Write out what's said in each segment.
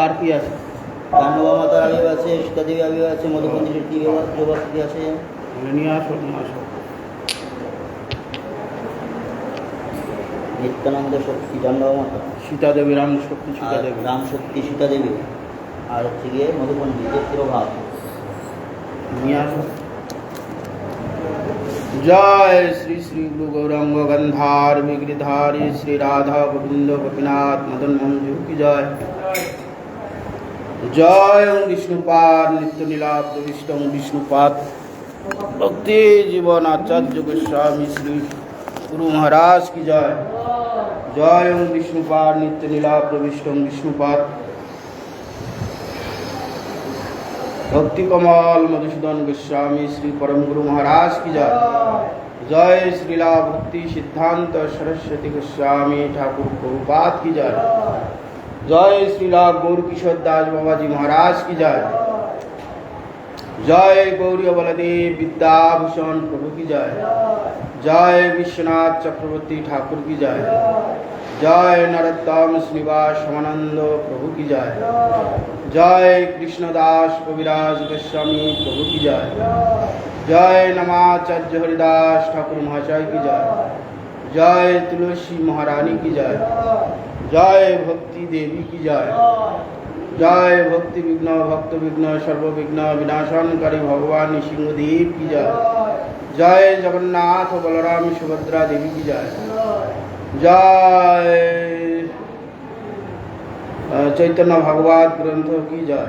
কার কি আছে? গান্ডবা মাতার আবির্ভাব আছে, সীতাদেবী আবির্ভাব আছে, মধুপন্থী যোগাস্তি আছে। নিয়ে আসো নিয়ে আসো। নিত্যানন্দ শক্তি গান্ডবা মাতা, সীতাদেবী রাম শক্তি আর সীতাদেবী। রাম শক্তি সীতাদেবী, আর হচ্ছে গিয়ে মধুপন্থী যে তিরোভাব। নিয়ে আসো। জয় শ্রী শ্রী গুরু গৌরাঙ্গ গন্ধার বিগৃধারী শ্রী রাধা গোবিন্দ গোপীনাথ মদন মঞ্জু কি জয়। জয় ওম বিষ্ণুপাদ নিত্য নীলা প্রবিষ্ট বিষ্ণুপাদ ভক্তি জীবন আচার্য গোস্বামী শ্রী গুরু মহারাজ কি জয়। জয় ওম বিষ্ণুপাদ নিত্য নীলা প্রবিষ্ট বিষ্ণুপাদ भक्ति कमल मधुसूदन गोस्वामी श्री परम गुरु महाराज की जय। जय श्रीला भक्ति सिद्धांत सरस्वती गोस्वामी ठाकुर प्रभुपाद की जय। जय श्रीला गौर किशोर दास बाबा जी महाराज की जय। जय गौरी बलदेव विद्याभूषण प्रभु की जय। जय विश्वनाथ चक्रवर्ती ठाकुर की जय। जय नरोत्तम श्रीनिवास समानंद प्रभु की जय। जय कृष्णदास कविराज गोस्वामी प्रभु की जय। जय नमाचार्य हरिदास ठाकुर महाशय की जय। जय तुलसी महारानी की जय। जय भक्ति देवी की जय। जय भक्ति विघ्न भक्त विघ्न सर्व विघ्न विनाशनकारी भगवान सिंहदेव की जय। जय जगन्नाथ बलराम सुभद्रा देवी की जय। जय चैतन्य भागवत ग्रंथ की जय।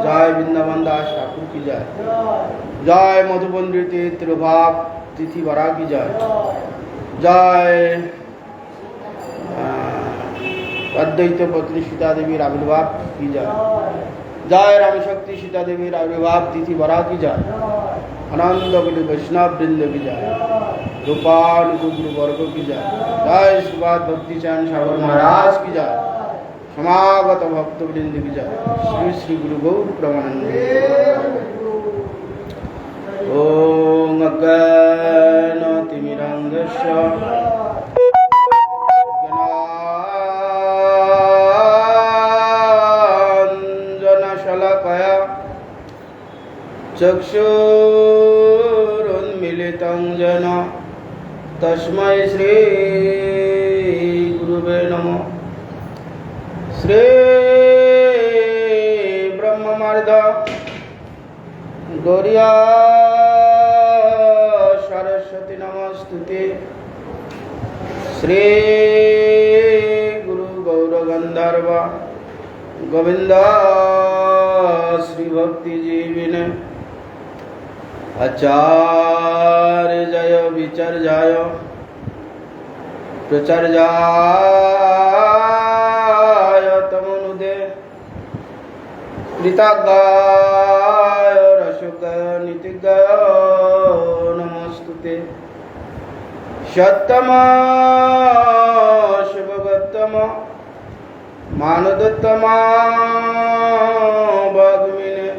जय वृंदावन दास ठाकुर की जय। जय मधुबंदी तिरुभाव तिथि बरा की जय। जय अद्वैत पत्नी सीता देवी आविर्भाव की जय। जय राम शक्ति सीता देवी आविर्भाव तिथि बरा की जय। आनंद बलि वैष्णव वृंद की जय। गोपाल गुरु वर्ग की जय। जय श्रीवाद भक्ति चरण सागर महाराज की जय। समागत भक्त वृंद की जय। श्री श्री गुरु गौर प्रमानंद। ओम अज्ञानतिमिरान्धस्य ज्ञानाञ्जनशलाकया चक्षुरुन्मीलितं येन तस्मै श्री गुरुवे नमः। श्री ब्रह्ममार्द गौरिया सरस्वती नमस्तुते। श्री गुरु गौर गंधर्व गोविंद श्री भक्ति जीविने आचार्य जय विचर्याय प्रचर्याय तमनुदे कृतज्ञाय रसुकाय नितिज्ञाय नमस्तुते। सत्तमा शिवगतमा मानदत्तमा वाग्मिने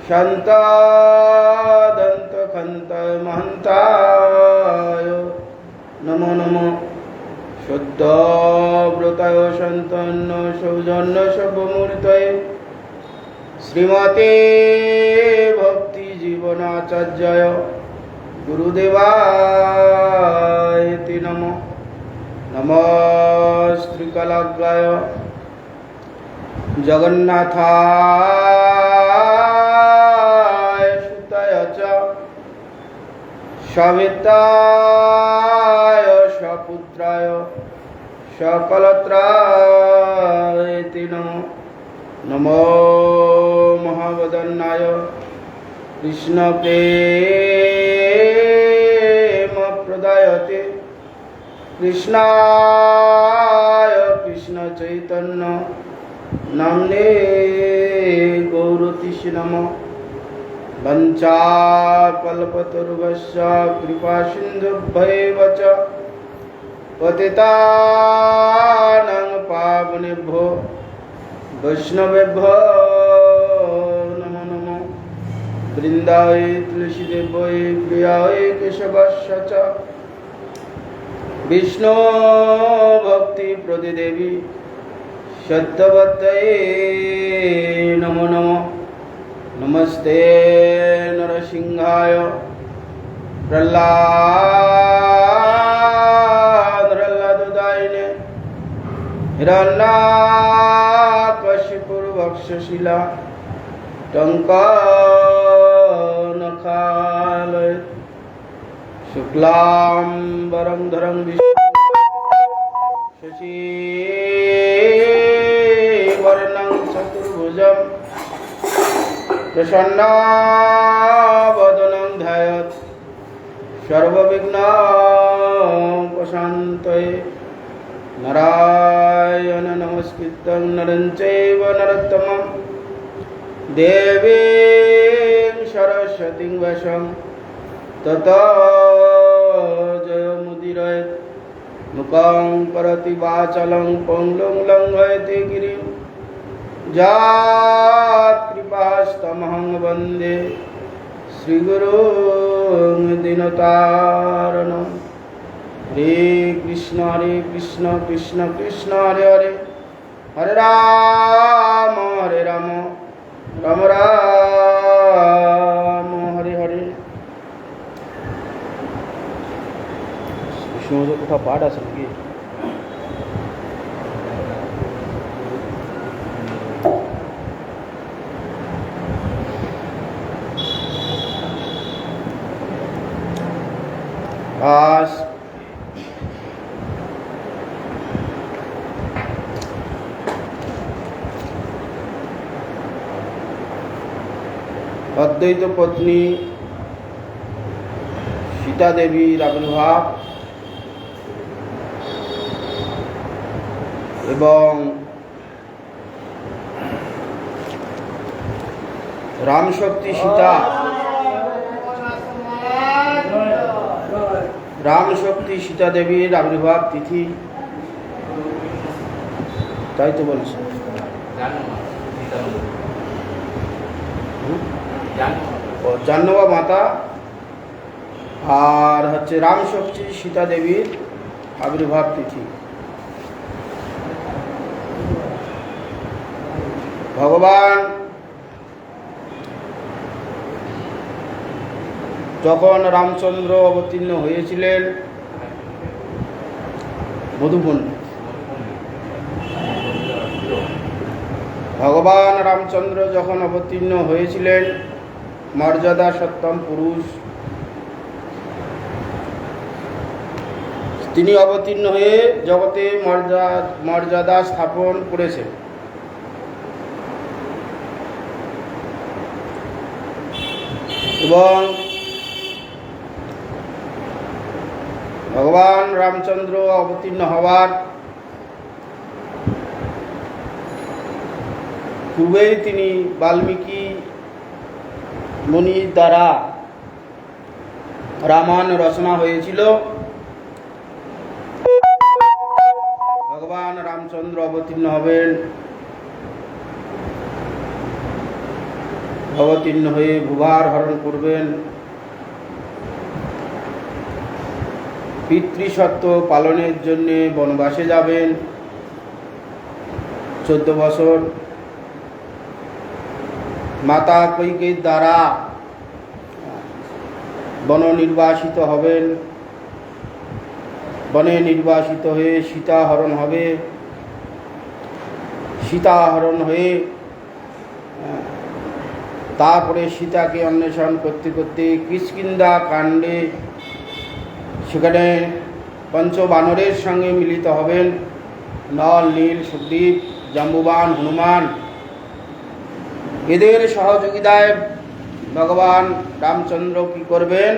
शांतादंत खंताय महंताय नमो नमो। शुद्ध व्रताय संतन्न सौजन्य शुभमूर्तये श्रीमते भक्ति जीवनाचार्याय गुरुदेवाय नमो। नमस्त्रिकलाग्राय जगन्नाथाय सुताय च सविताय सपुत्राय सकलत्राय नमो। नमो महावदन्नाय कृष्ण प्रेम प्रदायते कृष्णाय कृष्ण चैतन्य नाम्ने गौरतिष्ठ नमः। वंचाकल्पतरुभ्यश्च कृपासिन्धुभ्यैव च पतितानां पावनेभ्यो वैष्णवेभ्यो नमो नमः। वृन्दाय तुलसीदेवाय प्रियाय केशवस्य च विष्णु भक्ति प्रदिदेवी सत्यवतये नमस्ते नरसिंहाय प्रह्लादुदायिने हिरण्याकशिपुर्वक्षशिला टङ्कनखालय शुक्लाम्बरं धरं शशिवर्णं चतुर्भुजं प्रसन्नवदनं ध्यायेत् सर्वविघ्नोपशान्तये नारायण नमस्कृतं नरं चैव नरोत्तमं देवीं सरस्वतीं व्यासं ततो जयमुदीरयेत् मुखं करोति वाचालं पङ्गुं लङ्घयते गिरिं यत्कृपास्तमहं वन्दे श्रीगुरुं दीनतारिणं हरे कृष्ण कृष्ण कृष्ण हरे हरे हरे राम राम राम हरे हरे विष्णु कोथा पाठ আছে নাকি আজ অদ্বৈত পত্নী সীতা দেবীর আবির্ভাব এবং রামশক্তি সীতা রামশক্তি সীতা দেবীর আবির্ভাব তিথি তাই তো বলছি জাহ্নবা মাতা আর হচ্ছে রামশক্তি সীতা দেবীর আবির্ভাব তিথি। ভগবান যখন রামচন্দ্র অবতীর্ণ হয়েছিলেন মধুপণ্ডিত, ভগবান রামচন্দ্র যখন অবতীর্ণ হয়েছিলেন মর্যাদা সত্তম পুরুষ, তিনি অবতীর্ণ হয়ে জগতে মর্যাদা স্থাপন করেছেন। এবং ভগবান রামচন্দ্র অবতীর্ণ হওয়ার পূর্বেই তিনি বাল্মীকি মুনির দ্বারা রামায়ণ রচনা হয়েছিল। ভগবান রামচন্দ্র অবতীর্ণ হবেন, অবতীর্ণ হয়ে ভূভার হরণ করবেন, পিতৃসত্ত্ব পালনের জন্য বনবাসে যাবেন 14 বছর। মাতা কৈকেয়ীর দ্বারা বন নির্বাসিত হবেন, বনে নির্বাসিত হয়ে সীতা হরণ হবে, সীতা হরণ হয়ে তারপরে সীতাকে অন্বেষণ করতে করতে কিষ্কিন্ধা কাণ্ডে সেখানে পঞ্চবানরের সঙ্গে মিলিত হবেন। নল, নীল, সুগ্রীব, জাম্বুবান, হনুমান এদের সহযোগিতায় ভগবান রামচন্দ্র কি করবেন?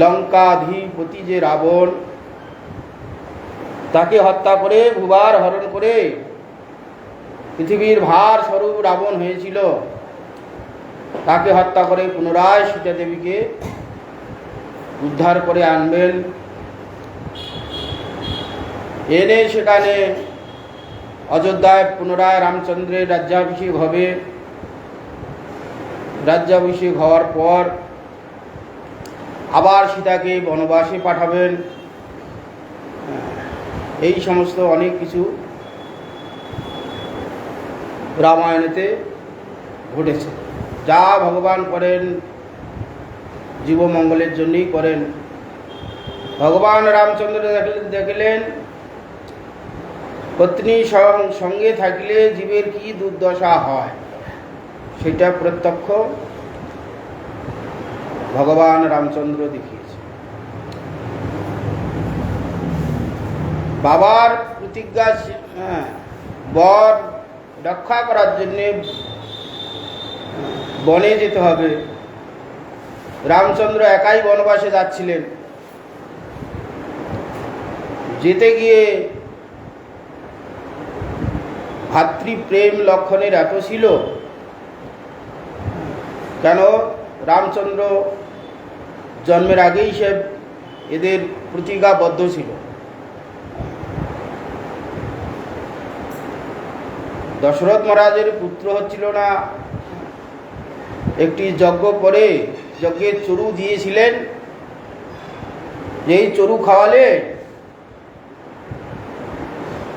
লঙ্কাধিপতি যে রাবণ, তাকে হত্যা করে ভূভার হরণ করে পৃথিবীর ভার স্বরূপ রাবণ হয়েছিল, তাকে হত্যা করে পুনরায় সীতা দেবীকে উদ্ধার করে আনবেন। এনে সেখানে অযোধ্যায় পুনরায় রামচন্দ্রের রাজ্যাভিষেক হবে। রাজ্যাভিষেক হওয়ার পর আবার সীতাকে বনবাসে পাঠাবেন। এই সমস্ত অনেক কিছু রামায়ণেতে ঘটেছে। যা ভগবান করেন জীবমঙ্গলের জন্যই করেন। ভগবান রামচন্দ্র দেখলেন পত্নী সঙ্গে থাকলে জীবের কি দুর্দশা হয়, সেটা প্রত্যক্ষ ভগবান রামচন্দ্র দেখিয়েছে। বাবার প্রতিজ্ঞা বর রক্ষা করার জন্যে বনে যেতে হবে। রামচন্দ্র একাই বনবাসে যাচ্ছিলেন। যেতে গিয়ে ভাতৃপ্রেম লক্ষণের এত ছিল, কেন রামচন্দ্র জন্মের আগেই সে এদের প্রতিজ্ঞাবদ্ধ ছিল। দশরথ মহারাজের পুত্র হচ্ছিল না, একটি যজ্ঞ করে যজ্ঞের চরু দিয়েছিলেন, যেই চরু খাওয়ালে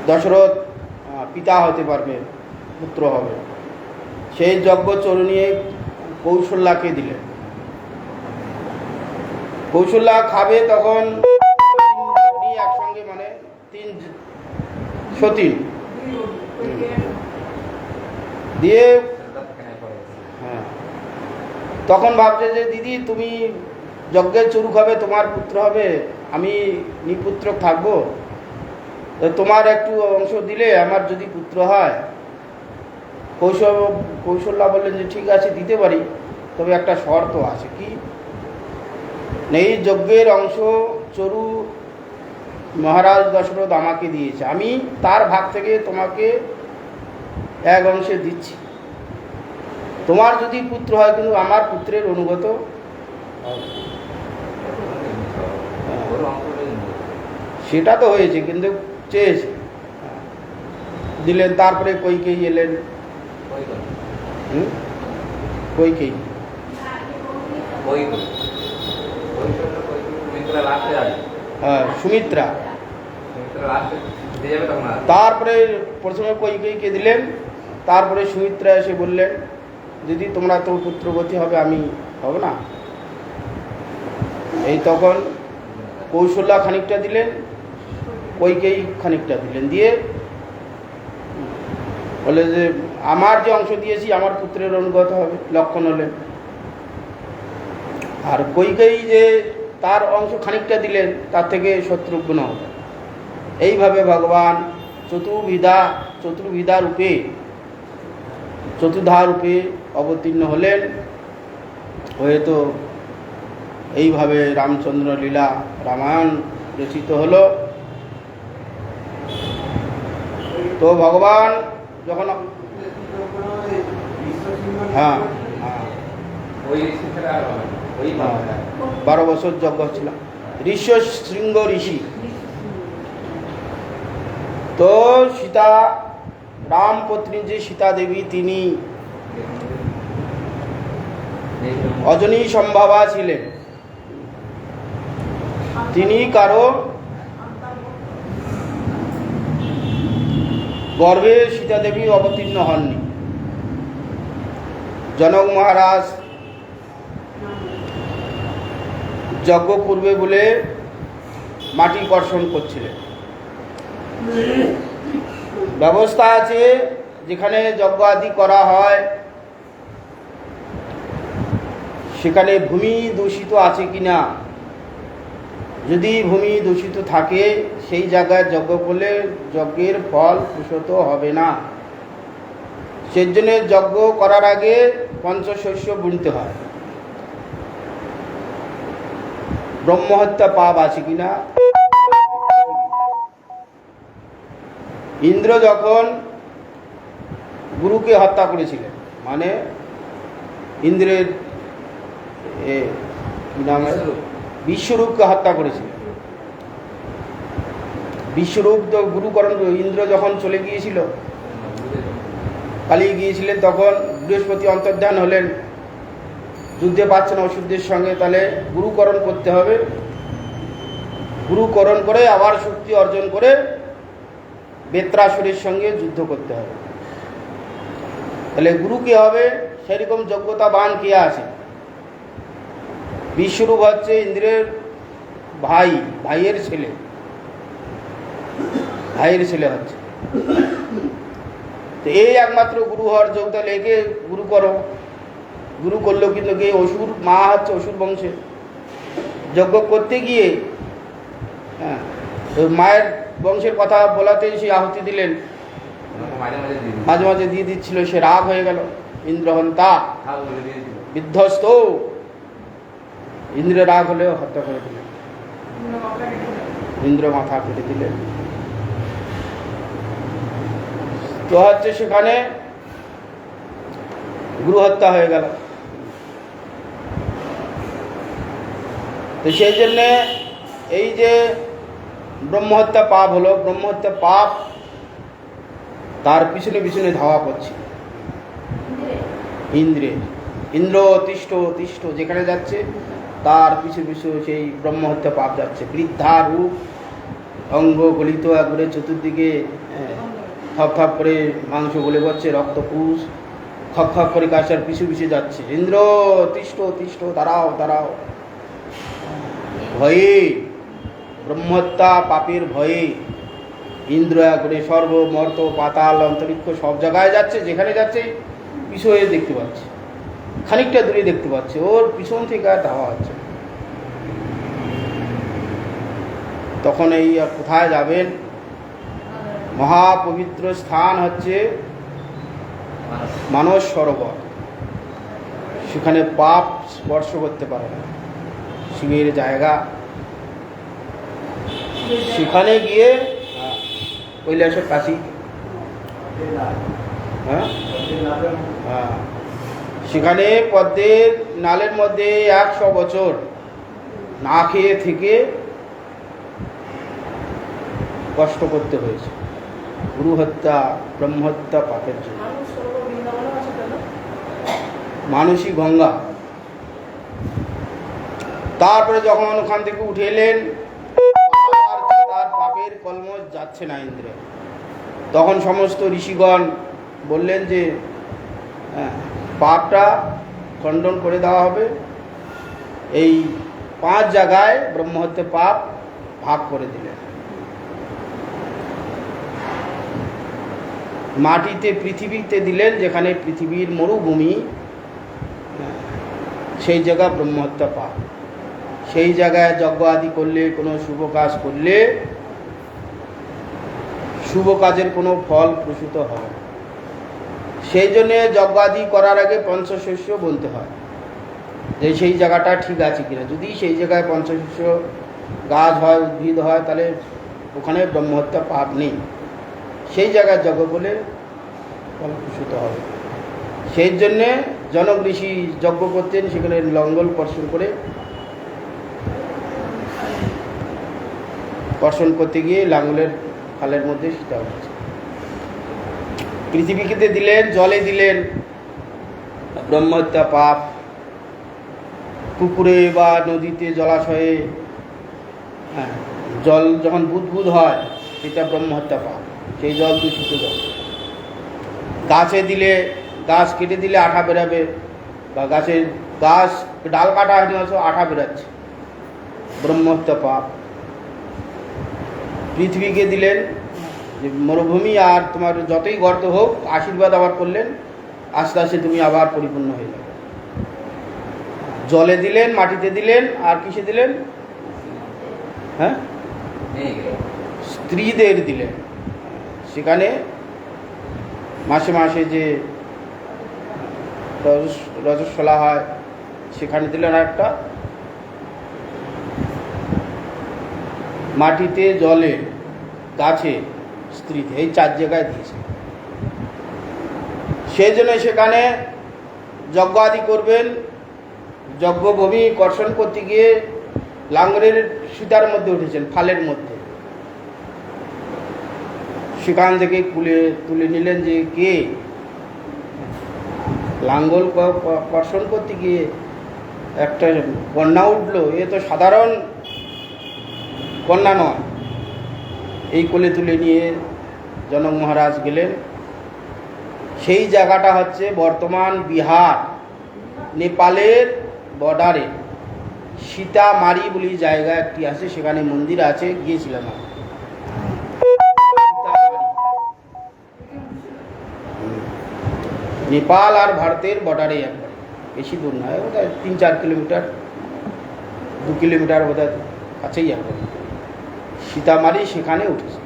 দশরথ পিতা হতে পারবে, পুত্র হবে। সেই যজ্ঞ চরু নিয়ে কৌশল্যাকে দিলেন। কৌশল্যা খাবে, তখন একসঙ্গে মানে 3 সতীন দিয়ে তখন ভাবছে যে দিদি তুমি যজ্ঞের চরু খাবে, তোমার পুত্র হবে, আমি নিপুত্র থাকবো, তোমার একটু অংশ দিলে আমার যদি পুত্র হয়। কৌশল্যা বললেন যে ঠিক আছে দিতে পারি, তবে একটা শর্ত আছে। কি? এই যজ্ঞের অংশ চরু মহারাজ দশরথ আমাকে দিয়েছে, আমি তার ভাগ থেকে তোমাকে এক অংশে দিচ্ছি। তোমার যদি পুত্র হয় কিন্তু আমার পুত্রের অনুগত সেটা তো হয়েছে, কিন্তু চেয়েছে দিলেন। তারপরে কইকেয়ী এলেন। কইকেয়ী সুমিত্রা। তারপরে প্রথমে কইকেয়ীকে দিলেন, তারপরে সুমিত্রা এসে বললেন দিদি তোমরা তো পুত্রবতী হবে, আমি হব না। এই তখন কৌশল্যা খানিকটা দিলেন, কইকেয়ী খানিকটা দিলেন, দিয়ে বলে যে আমার যে অংশ দিয়েছি আমার পুত্রের অনুগত হবে, লক্ষণ হলেন। আর কইকেয়ী যে তার অংশ খানিকটা দিলেন, তার থেকে শত্রুঘ্ন হবে। এইভাবে ভগবান চতুর্বিধা রূপে চতুর্ধা রূপে অবতীর্ণ হলেন। হয়তো এইভাবে রামচন্দ্র লীলা রামায়ণ রচিত হলো। তো ভগবান যখন 12 বছর যজ্ঞ ছিল, ঋষ্যশৃঙ্গ ঋষি। তো সীতা রাম পত্নী যে সীতা দেবী, তিনি অজনী সম্ভাবা ছিলেন। তিনি কারো গর্ভে সীতা দেবী অবতীর্ণ হননি। জনক মহারাজ যজ্ঞ করবে বলে মাটি কর্ষণ করছিলেন। ব্যবস্থা আছে, যেখানে যজ্ঞ আদি করা হয় সেখানে ভূমি দূষিত আছে কিনা। যদি ভূমি দূষিত থাকে সেই জায়গায় যজ্ঞ করলে যজ্ঞের ফল প্রসূত হবে না। সেজন্য যজ্ঞ করার আগে পঞ্চশস্য বুনতে হয়। ব্রহ্মহত্যা পাপ আছে কিনা। ইন্দ্র যখন গুরুকে হত্যা করেছিলেন, মানে ইন্দ্রের কি নাম, বিশ্বরূপকে হত্যা করেছিলেন। বিশ্বরূপ তো গুরুকরণ, ইন্দ্র যখন চলে গিয়েছিল, পালিয়ে গিয়েছিলেন, তখন বৃহস্পতি অন্তর্ধান হলেন, যুদ্ধে পাচ্ছেন অসুরদের সঙ্গে, তাহলে গুরুকরণ করতে হবে। গুরুকরণ করে আবার শক্তি অর্জন করে বেত্রাসুরের সঙ্গে যুদ্ধ করতে হবে। তাহলে গুরু কে হবে? সেরকম যোগ্যতাবান কে আছে? বিশ্বরূপ হচ্ছে ইন্দ্রের ভাইয়ের ছেলে হচ্ছে। তো এই একমাত্র গুরু হওয়ার যোগ্যতা, লেগে গুরু করো। গুরু করলেও কিন্তু কি অসুর, মা হচ্ছে অসুর বংশে, যজ্ঞ করতে গিয়ে হ্যাঁ তো মায়ের বংশের কথা বলাতেই সে আহুতি দিলেন, মাঝে মাঝে দিয়ে দিচ্ছিল, সে রাগ হয়ে গেল। ইন্দ্রহন্তা বিধ্বস্ত, ইন্দ্র রাগ হলেও হত্যা করে দিলেন, ইন্দ্র মাথা কেটে দিলেন। তো হচ্ছে সেখানে গুরু হত্যা হয়ে গেল। তো সেই জন্যে এই যে ব্রহ্মহত্যা পাপ হলো, ব্রহ্মহত্যা পাপ, তার পিছনে পিছনে ধাওয়া করছে ইন্দ্র তিষ্ঠ তিষ্ঠ, যেখানে যাচ্ছে তার পিছু পিছু সেই ব্রহ্মহত্যা পাপ যাচ্ছে। বৃদ্ধা রূপ, অঙ্গ গলিত একবারে চতুর্দিকে, থপ থপ করে মাংস গলে পড়ছে, রক্তপুষ খপ খপ করে কাশার পিছু পিছু যাচ্ছে। ইন্দ্র তিষ্ঠ তিষ্ঠ, দাঁড়াও দাঁড়াও। ভয়ে, ব্রহ্মহত্যা পাপের ভয়ে ইন্দ্র একবারে সর্বমর্ত পাতাল অন্তরিক্ষ সব জায়গায় যাচ্ছে, যেখানে যাচ্ছে পিছু হয়ে দেখতে পাচ্ছে, খানিকটা দূরে দেখতে পাচ্ছে, ওর পিছন থেকে আর ধাওয়া হচ্ছে। তখন এই কোথায় যাবেন? মহাপবিত্র স্থান হচ্ছে মানস সরোবর, সেখানে পাপ স্পর্শ করতে পারে না, শিবের জায়গা। সেখানে গিয়ে কৈলাসের কাশি, হ্যাঁ হ্যাঁ, সেখানে পদ্মের নালের মধ্যে 100 বছর না খেয়ে থেকে কষ্ট করতে হয়েছে, গুরু হত্যা ব্রহ্মহত্যা পাপের জন্য। মানসী গঙ্গা। তারপরে যখন ওখান থেকে উঠে এলেন, তার পাপের কলমশ যাচ্ছে না ইন্দ্রে। তখন সমস্ত ঋষিগণ বললেন যে পাপটা খণ্ডন করে দেওয়া হবে, এই 5 জায়গায় ব্রহ্মহত্যা পাপ ভাগ করে দিলেন। মাটিতে, পৃথিবীতে দিলেন, যেখানে পৃথিবীর মরুভূমি, সেই জায়গা ব্রহ্মহত্যা পাপ। সেই জায়গায় যজ্ঞ আদি করলে, কোনো শুভ কাজ করলে শুভ কাজের কোনো ফল প্রসূত হয়। সেই জন্যে যজ্ঞ আদি করার আগে পঞ্চশস্য বলতে হয়, যে সেই জায়গাটা ঠিক আছে কিনা। যদি সেই জায়গায় পঞ্চশস্য গাছ হয়, উদ্ভিদ হয়, তাহলে ওখানে ব্রহ্মহত্যা পাপ নেই, সেই জায়গায় যজ্ঞ বলে ফল প্রসূত হবে। সেই জন্যে জনক ঋষি যজ্ঞ করতেন, সেখানে লঙ্গল কর্ষণ করতে গিয়ে লাঙ্গলের খালের মধ্যে সেটা হচ্ছে। পৃথিবীকে দিলেন, জলে দিলেন, ব্রহ্মহত্যা পাপ। পুকুরে বা নদীতে, জলাশয়ে জল যখন বুদবুদ হয়, সেটা ব্রহ্মহত্যা পাপ, সেই জল দূষিত জল। গাছে দিলে, গাছ কেটে দিলে আঠা বেরাবে, বা গাছ ডাল কাটা হয়নি, আঠা বেরাচ্ছে, ব্রহ্মহত্যা পাপ। পৃথিবীকে দিলেন, যে মরুভূমি, আর তোমার যতই গর্ত হোক, আশীর্বাদ আবার করলেন, আস্তে আস্তে তুমি আবার পরিপূর্ণ হয়ে যাবে। জলে দিলেন, মাটিতে দিলেন, আর কিসে দিলেন? হ্যাঁ, স্ত্রীদের দিলেন। সেখানে মাসে মাসে যে রজস্বলা হয়, সেখানে দিলেন একটা। মাটিতে, জলে, গাছে, স্ত্রীতে, এই 4 জায়গায় দিয়েছে। সেই জন্য সেখানে যজ্ঞ আদি করবেন, যজ্ঞভূমি কর্ষণ করতে গিয়ে লাঙ্গলের সুতার মধ্যে উঠেছেন, ফালের মধ্যে। সেখান থেকে তুলে নিলেন যে কে লাঙ্গল কর্ষণ করতে গিয়ে একটা কন্যা উঠলো, এ তো সাধারণ কন্যা নয়। এই কোলে তুলে নিয়ে জনক মহারাজ গেলেন, সেই জায়গাটা হচ্ছে বর্তমান বিহার নেপালের বর্ডারে সীতামারি বলে জায়গা একটি আছে, সেখানে মন্দির আছে, গিয়েছিলাম আমি। সীতামারি। নেপাল আর ভারতের বর্ডারে একবারে, বেশি দূর নয়, বোধহয় 3-4 কিলোমিটার, 2 কিলোমিটার বোধহয় কাছেই একবারে সীতামারি, সেখানে উঠেছে।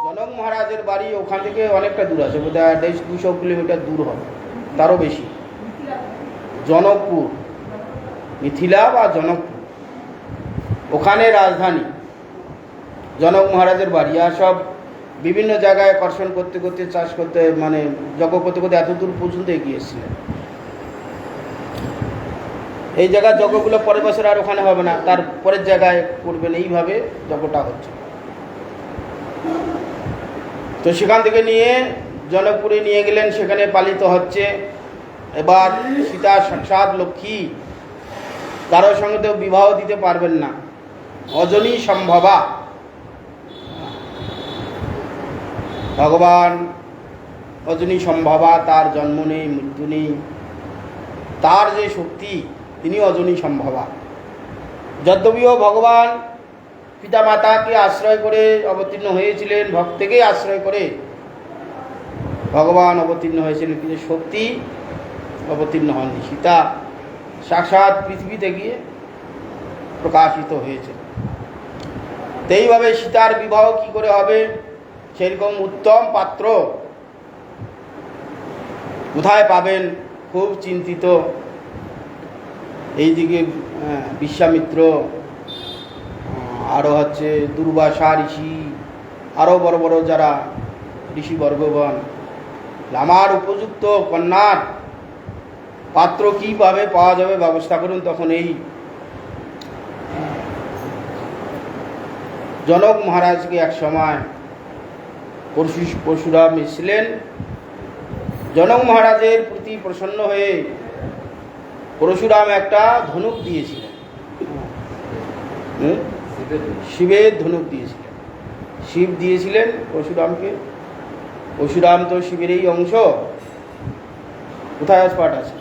জনক মহারাজের বাড়ি ওখান থেকে অনেকটা দূর আছে, বোধহয় 200 কিলোমিটার দূর হবে, তারও বেশি। জনকপুর, মিথিলা বা জনকপুর, ওখানে রাজধানী জনক মহারাজের বাড়ি। আর সব বিভিন্ন জায়গায় কর্ষণ করতে করতে, চাষ করতে, মানে যজ্ঞ করতে করতে এত দূর পর্যন্ত এগিয়ে এসেছিলেন। এই জায়গার যজ্ঞগুলো পরের বছর আর ওখানে হবে না, তার পরের জায়গায় করবেন, এইভাবে যজ্ঞটা হচ্ছে। তো সেখান থেকে নিয়ে জনকপুরে নিয়ে গেলেন, সেখানে পালিত হচ্ছে। এবার সীতা সাক্ষাৎ লক্ষ্মী, কারোর সঙ্গে তো বিবাহ দিতে পারবেন না, অজনী সম্ভবা। ভগবান অজনী সম্ভবা, তার জন্ম নেই, মৃত্যু নেই, তার যে শক্তি, তিনি অজনী সম্ভবা। যদ্যপিও ভগবান পিতামাতাকে আশ্রয় করে অবতীর্ণ হয়েছিলেন, ভক্তকে আশ্রয় করে ভগবান অবতীর্ণ হয়েছিলেন, কিন্তু শক্তি অবতীর্ণ হননি। সীতা সাক্ষাৎ পৃথিবীতে গিয়ে প্রকাশিত হয়েছে। তো এইভাবে সীতার বিবাহ কি করে হবে, সেরকম উত্তম পাত্র কোথায় পাবেন, খুব চিন্তিত। এইদিকে বিশ্বামিত্র, আরও হচ্ছে দুর্বাসা ঋষি, আরও বড় বড় যারা ঋষিবর্গগণ, আমার উপযুক্ত কন্যার পাত্র কীভাবে পাওয়া যাবে, ব্যবস্থা করুন। তখন এই জনক মহারাজকে এক সময় পরশুরাম এসেছিলেন। জনক মহারাজের প্রতি প্রসন্ন হয়ে পরশুরাম একটা ধনুক দিয়েছিলেন, শিবের ধনুক দিয়েছিলেন। শিব দিয়েছিলেন পরশুরামকে। পরশুরাম তো শিবেরই অংশ। কোথায় পাঠ আছে?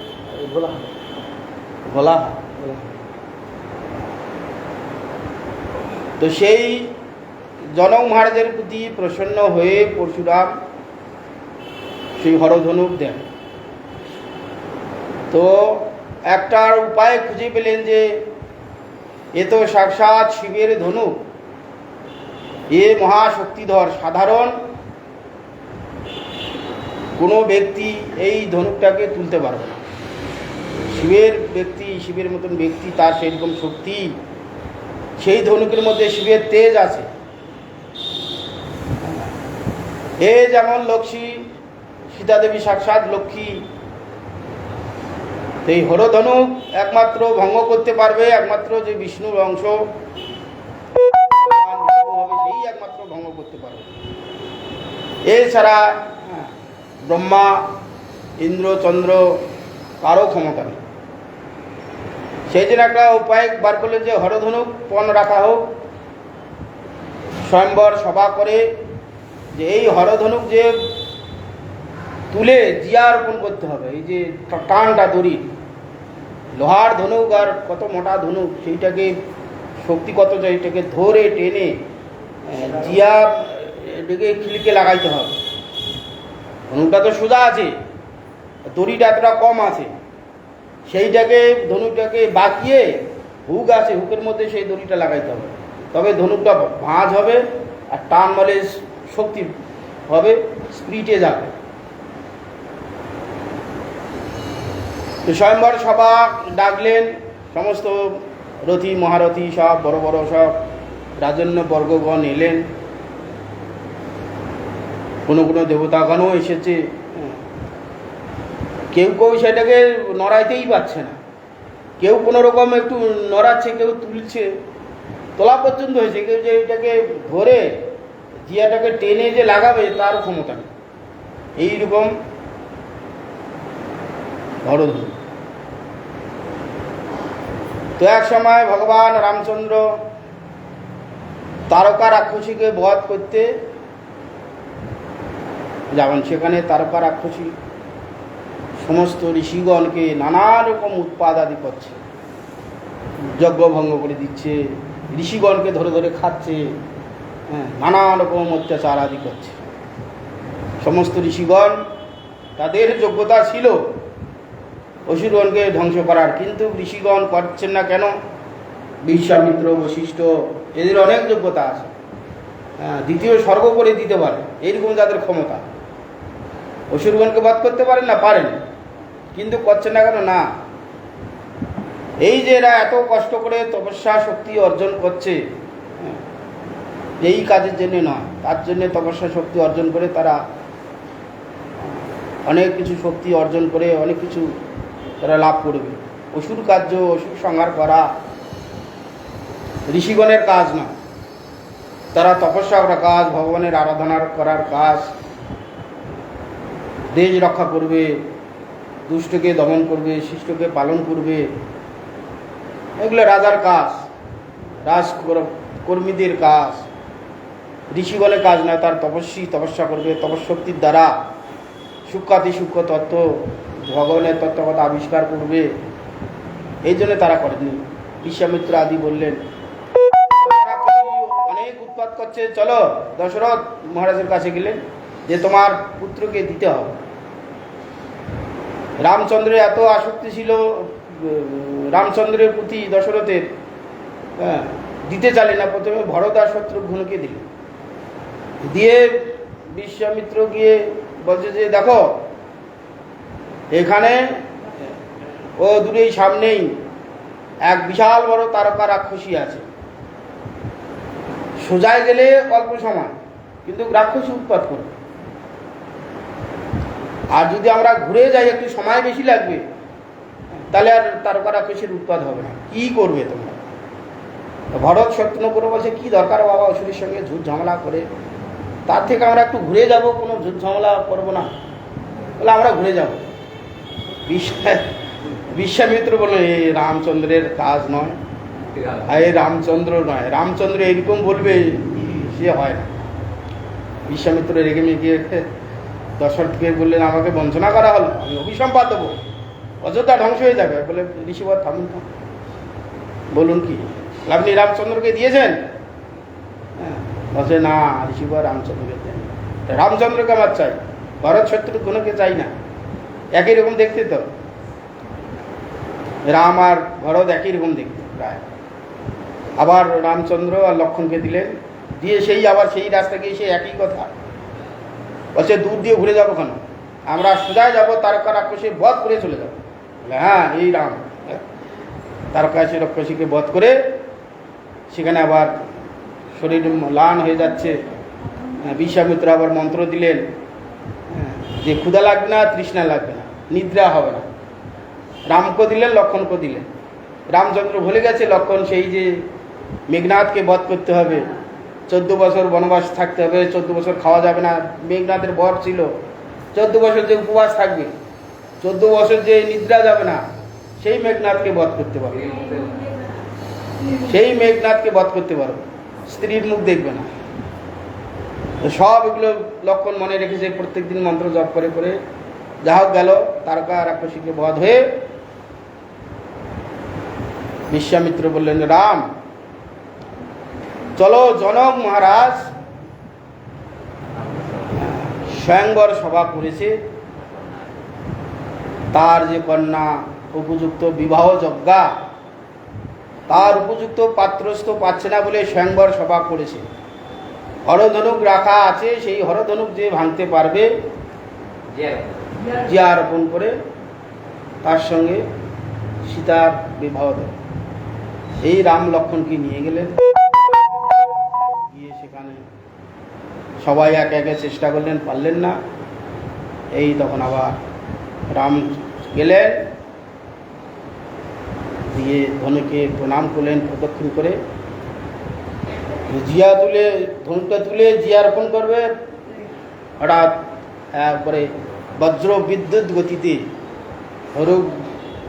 ভোলা। তো সেই জনক মহারাজের প্রতি প্রসন্ন হয়ে পরশুরাম সেই হরধনুক দেন। তো একটার উপায় খুঁজে পেলেন যে এ তো সাক্ষাৎ শিবের ধনুক, এ মহাশক্তিধর, সাধারণ কোনো ব্যক্তি এই ধনুকটাকে তুলতে পারবে না। শিবের ব্যক্তি, শিবের মতন ব্যক্তি, তার সেরকম শক্তি, সেই ধনুকের মধ্যে শিবের তেজ আছে। এ যেমন লক্ষ্মী, সীতাদেবী সাক্ষাৎ লক্ষ্মী, এই হরধনুক একমাত্র ভঙ্গ করতে পারবে, একমাত্র যে বিষ্ণুর অংশ সেই একমাত্র ভঙ্গ করতে পারবে। এছাড়া ব্রহ্মা, ইন্দ্র, চন্দ্র কারও ক্ষমতা নেই। সেই জন্য একটা উপায় বার করলেন যে হরধনুক পণ রাখা হোক, স্বয়ম্বর সভা করে যে এই হরধনুক যে তুলে জিয়া রোপণ করতে হবে। এই যে টানটা দড়ি, লোহার ধনুক আর কত মোটা ধনুক, সেইটাকে শক্তি কত যায়, এটাকে ধরে টেনে জিয়া এটাকে খিলকে লাগাইতে হবে। ধনুকটা তো সোজা আছে, দড়িটা এতটা কম আছে, সেইটাকে ধনুকটাকে বাঁকিয়ে হুক আছে, হুকের মধ্যে সেই দড়িটা লাগাইতে হবে, তবে ধনুকটা ভাঁজ হবে আর টান মারলে শক্তি হবে, স্পিডে যাবে। তো স্বয়ম্বর সভা ডাকলেন, সমস্ত রথী মহারথী সব বড় বড় সব রাজন্য বর্গগণ এলেন, কোনো কোনো দেবতাগণও এসেছে। কেউ কেউ সেটাকে নড়াইতেই পারছে না, কেউ কোনো রকম একটু নড়াচ্ছে, কেউ তুলছে, তোলা পর্যন্ত হয়েছে, কেউ যে এটাকে ধরে জিয়াটাকে টেনে যে লাগাবে তার ক্ষমতা নেই। এইরকম হরধনু। তো এক সময় ভগবান রামচন্দ্র তারকা রাক্ষসীকে বধ করতে যাবেন। সেখানে তারকা রাক্ষসী সমস্ত ঋষিগণকে নানা রকম উৎপাদ আদি করছে, যজ্ঞ ভঙ্গ করে দিচ্ছে, ঋষিগণকে ধরে ধরে খাচ্ছে, হ্যাঁ, নানা রকম অত্যাচার আদি করছে। সমস্ত ঋষিগণ তাদের যোগ্যতা ছিল অসুরগণকে ধ্বংস করার, কিন্তু ঋষিগণ করছেন না কেন? বিশ্বামিত্র, বশিষ্ঠ এদের অনেক যোগ্যতা আছে, হ্যাঁ, দ্বিতীয় স্বর্গ করে দিতে পারে, এইরকম তাদের ক্ষমতা। অসুরগণকে বধ করতে পারেন না? পারেন, কিন্তু করছেন না কেন? না, এই যে এরা এত কষ্ট করে তপস্যা শক্তি অর্জন করছে, এই কাজের জন্য নয়, তার জন্য তপস্যা শক্তি অর্জন করে তারা অনেক কিছু শক্তি অর্জন করে অনেক কিছু তারা লাভ করবে। অসুর কার্য, অসুর সংহার করা ঋষিগণের কাজ না, তারা তপস্যা করা কাজ, ভগবানের আরাধনার করার কাজ, দেশ রক্ষা করবে, দুষ্টকে দমন করবে, শিষ্টকে পালন করবে, এগুলো রাজার কাজ, রাজকর্মীদের কাজ, ঋষিগণের কাজ নয়। তার তপস্যা করবে, তপশক্তির দ্বারা সূক্ষ্মাতি সূক্ষ্ম তত্ত্ব, ভগবানের তত্ত্বকথা আবিষ্কার করবে, এই জন্য তারা করেনি। বিশ্বামিত্র আদি বললেন অনেক উৎপাত করছে, চলো দশরথ মহারাজের কাছে গেলেন যে তোমার পুত্রকে দিতে হবে। রামচন্দ্রের এত আসক্তি ছিল রামচন্দ্রের প্রতি দশরথের, হ্যাঁ, দিতে চাইলেন না। প্রথমে ভরত আর শত্রুঘ্নকে দিলেন, দিয়ে বিশ্বামিত্র গিয়ে বলছে যে দেখো এখানে ও দূরেই সামনেই এক বিশাল বড় তারকা রাক্ষসী আছে, সোজায় গেলে অল্প সময়, কিন্তু রাক্ষসী উৎপাত করবে। আর যদি আমরা ঘুরে যাই একটু সময় বেশি লাগবে, তাহলে আর তারকা রাক্ষসীর উৎপাত হবে না। কি করবে তোমরা? ভরত শত্রুঘ্ন করে বলছে কি দরকার বাবা অসুরের সঙ্গে ঝুট ঝামেলা করে, তার থেকে আমরা একটু ঘুরে যাব, কোনো ঝুট ঝামেলা করবো না, বলে আমরা ঘুরে যাব। বিশ্বামিত্র বলল এই রামচন্দ্রের কাজ নয়, এই রামচন্দ্র নয়, রামচন্দ্র এরকম বলবে সে হয় না। বিশ্বামিত্র রেগে মেগে দশরথকে বললেন আমাকে বঞ্চনা করা হলো, আমি অভিসম্পাদ দেবো, অযোধ্যা ধ্বংস হয়ে যাবে। বলে ঋষিবর থামুন, বলুন কি আপনি রামচন্দ্রকে দিয়েছেন? হ্যাঁ, বলছে না ঋষিবর রামচন্দ্রকে দেন, রামচন্দ্রকে আমার চাই, ভরত শত্রুঘ্নকে চাই না, একই রকম দেখতে তো, রাম আর ভরত একই রকম দেখতে প্রায়। আবার রামচন্দ্র আর লক্ষ্মণকে দিলেন, দিয়ে সেই আবার সেই রাস্তা গিয়ে সেই একই কথা বলছে দূর দিয়ে ঘুরে যাবো কেন, আমরা সোজায় যাবো, তারকা রাক্ষসী বধ করে চলে যাবো। হ্যাঁ এই রাম তারকা রাক্ষসীকে বধ করে সেখানে আবার শরীর ম্লান হয়ে যাচ্ছে। বিশ্বামিত্র আবার মন্ত্র দিলেন যে ক্ষুধা লাগবে না, তৃষ্ণা লাগবে না, নিদ্রা হবে না। রামকে দিলেন, লক্ষ্মণকে দিলেন। রামচন্দ্র ভুলে গেছে লক্ষ্মণ সেই যে মেঘনাথকে বধ করতে হবে, 14 বছর বনবাস থাকতে হবে, 14 বছর খাওয়া যাবে না, মেঘনাথের বর ছিল 14 বছর যে উপবাস থাকবে, 14 বছর যে নিদ্রা যাবে না, সেই মেঘনাথকে বধ করতে পারবে, সেই মেঘনাথকে বধ করতে পারবে, স্ত্রীর মুখ দেখবে না। সব এগুলো লক্ষণ মনে রেখেছে, প্রত্যেকদিন মন্ত্র জপ করে করে যা হোক গেল, তারকা রাক্ষসীকে বধ হয়ে বিশ্বামিত্র বললেন রাম চলো, জনক মহারাজ স্বয়ংবর সভা করেছে, তার যে কন্যা উপযুক্ত বিবাহ যজ্ঞা, তার উপযুক্ত পাত্রস্থ পাচ্ছে না বলে স্বয়ংবর সভা করেছে। হরধনুক রাখা আছে, সেই হরধনুক যে ভাঙতে পারবে জিয়া রোপণ করে তার সঙ্গে সীতার বিবাহ দেবে। এই রাম লক্ষ্মণকে নিয়ে গেলেন, গিয়ে সেখানে সবাই একে একে চেষ্টা করলেন, পারলেন না। এই তখন আবার রাম গেলেন, দিয়ে ধনুকে প্রণাম করলেন প্রদক্ষিণ করে, জিয়া তুলে ধনুকটা তুলে জিয়া রোপণ করবে, হঠাৎ একবারে বজ্র বিদ্যুৎ গতিতে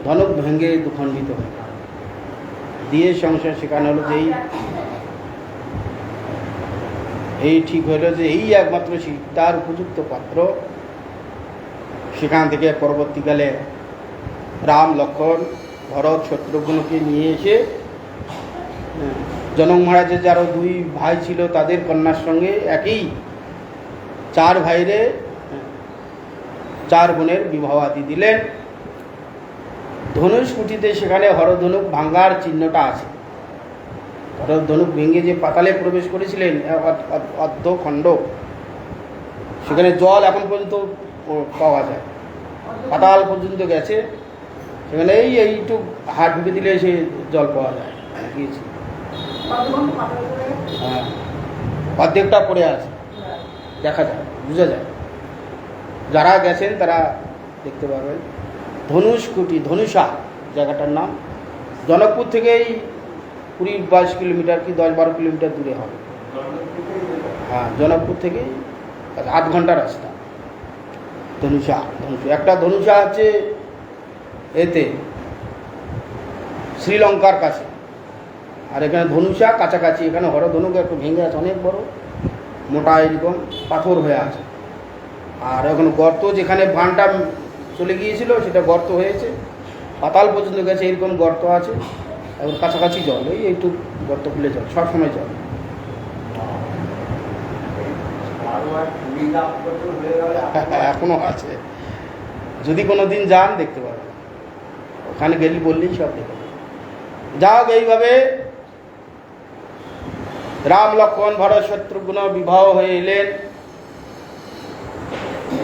ধনুক ভেঙে দুখণ্ডিত হয়, দিয়ে সংসার শেখানো হলো যেই এই ঠিক হইল যে এই একমাত্র সীতার উপযুক্ত পাত্র। সেখান থেকে পরবর্তীকালে রাম, লক্ষ্মণ, ভরত, শত্রুঘ্নকে নিয়ে এসে জনক মহারাজের যারও 2 ভাই ছিল তাদের কন্যার সঙ্গে একই 4 ভাইরে 4 বোনের বিবাহ আদি দিলেন। ধনুষকুটিতে সেখানে হরধনুক ভাঙ্গার চিহ্নটা আছে। হরধনুক ভেঙে যে পাতালে প্রবেশ করেছিলেন অর্ধখণ্ড, সেখানে জল এখন পর্যন্ত পাওয়া যায়, পাতাল পর্যন্ত গেছে। সেখানে এইটু হাত ঢুকে দিলে সে জল পাওয়া যায়। গিয়েছি, হ্যাঁ, অর্ধেকটা পড়ে আছে, দেখা যায়, বোঝা যায়। যারা গেছেন তারা দেখতে পাবেন। ধনুষকুটি, ধনুষা জায়গাটার নাম। জনকপুর থেকেই 20-22 কিলোমিটার কি 10-12 কিলোমিটার দূরে হবে। হ্যাঁ, জনকপুর থেকে 8 ঘন্টা রাস্তা। ধনুষা, একটা ধনুষা আছে এতে শ্রীলঙ্কার কাছে, আর এখানে ধনুষা কাছাকাছি। এখানে হরধনুক একটু ভেঙে আছে, অনেক বড়, মোটা, এরকম পাথর হয়ে আছে। আর এখন গর্ত, যেখানে বানটা চলে গিয়েছিল সেটা গর্ত হয়েছে, পাতাল পর্যন্ত গেছে, এরকম গর্ত আছে। এখন কাছাকাছি জল, একটু গর্ত খুলে জল, সবসময় জল। এখনো আছে, যদি কোনো দিন যান দেখতে পাবেন। ওখানে গেলে বললেই সব দেখে যাও। এইভাবে রাম, লক্ষ্মণ, ভরত, শত্রুঘ্ন বিবাহ হয়ে এলেন।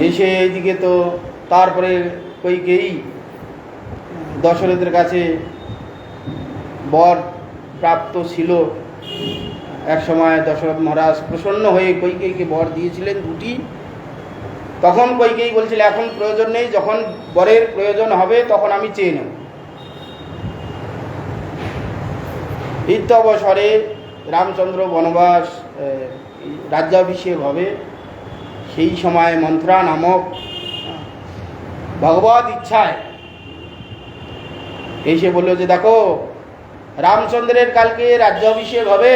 এসে এইদিকে তো তারপরে কইকেয়ী দশরথের কাছে বর প্রাপ্ত ছিল। এক সময় দশরথ মহারাজ প্রসন্ন হয়ে কইকেয়ীকে বর দিয়েছিলেন 2টি। তখন কইকেয়ী বলছিল এখন প্রয়োজন নেই, যখন বরের প্রয়োজন হবে তখন আমি চেয়ে নেব। অবসরে রামচন্দ্র বনবাস রাজ্যাভিষেক হবে। সেই সময় মন্থরা নামক ভগবত ইচ্ছায় এসে বলল যে দেখো, রামচন্দ্রের কালকে রাজ্যাভিষেক হবে,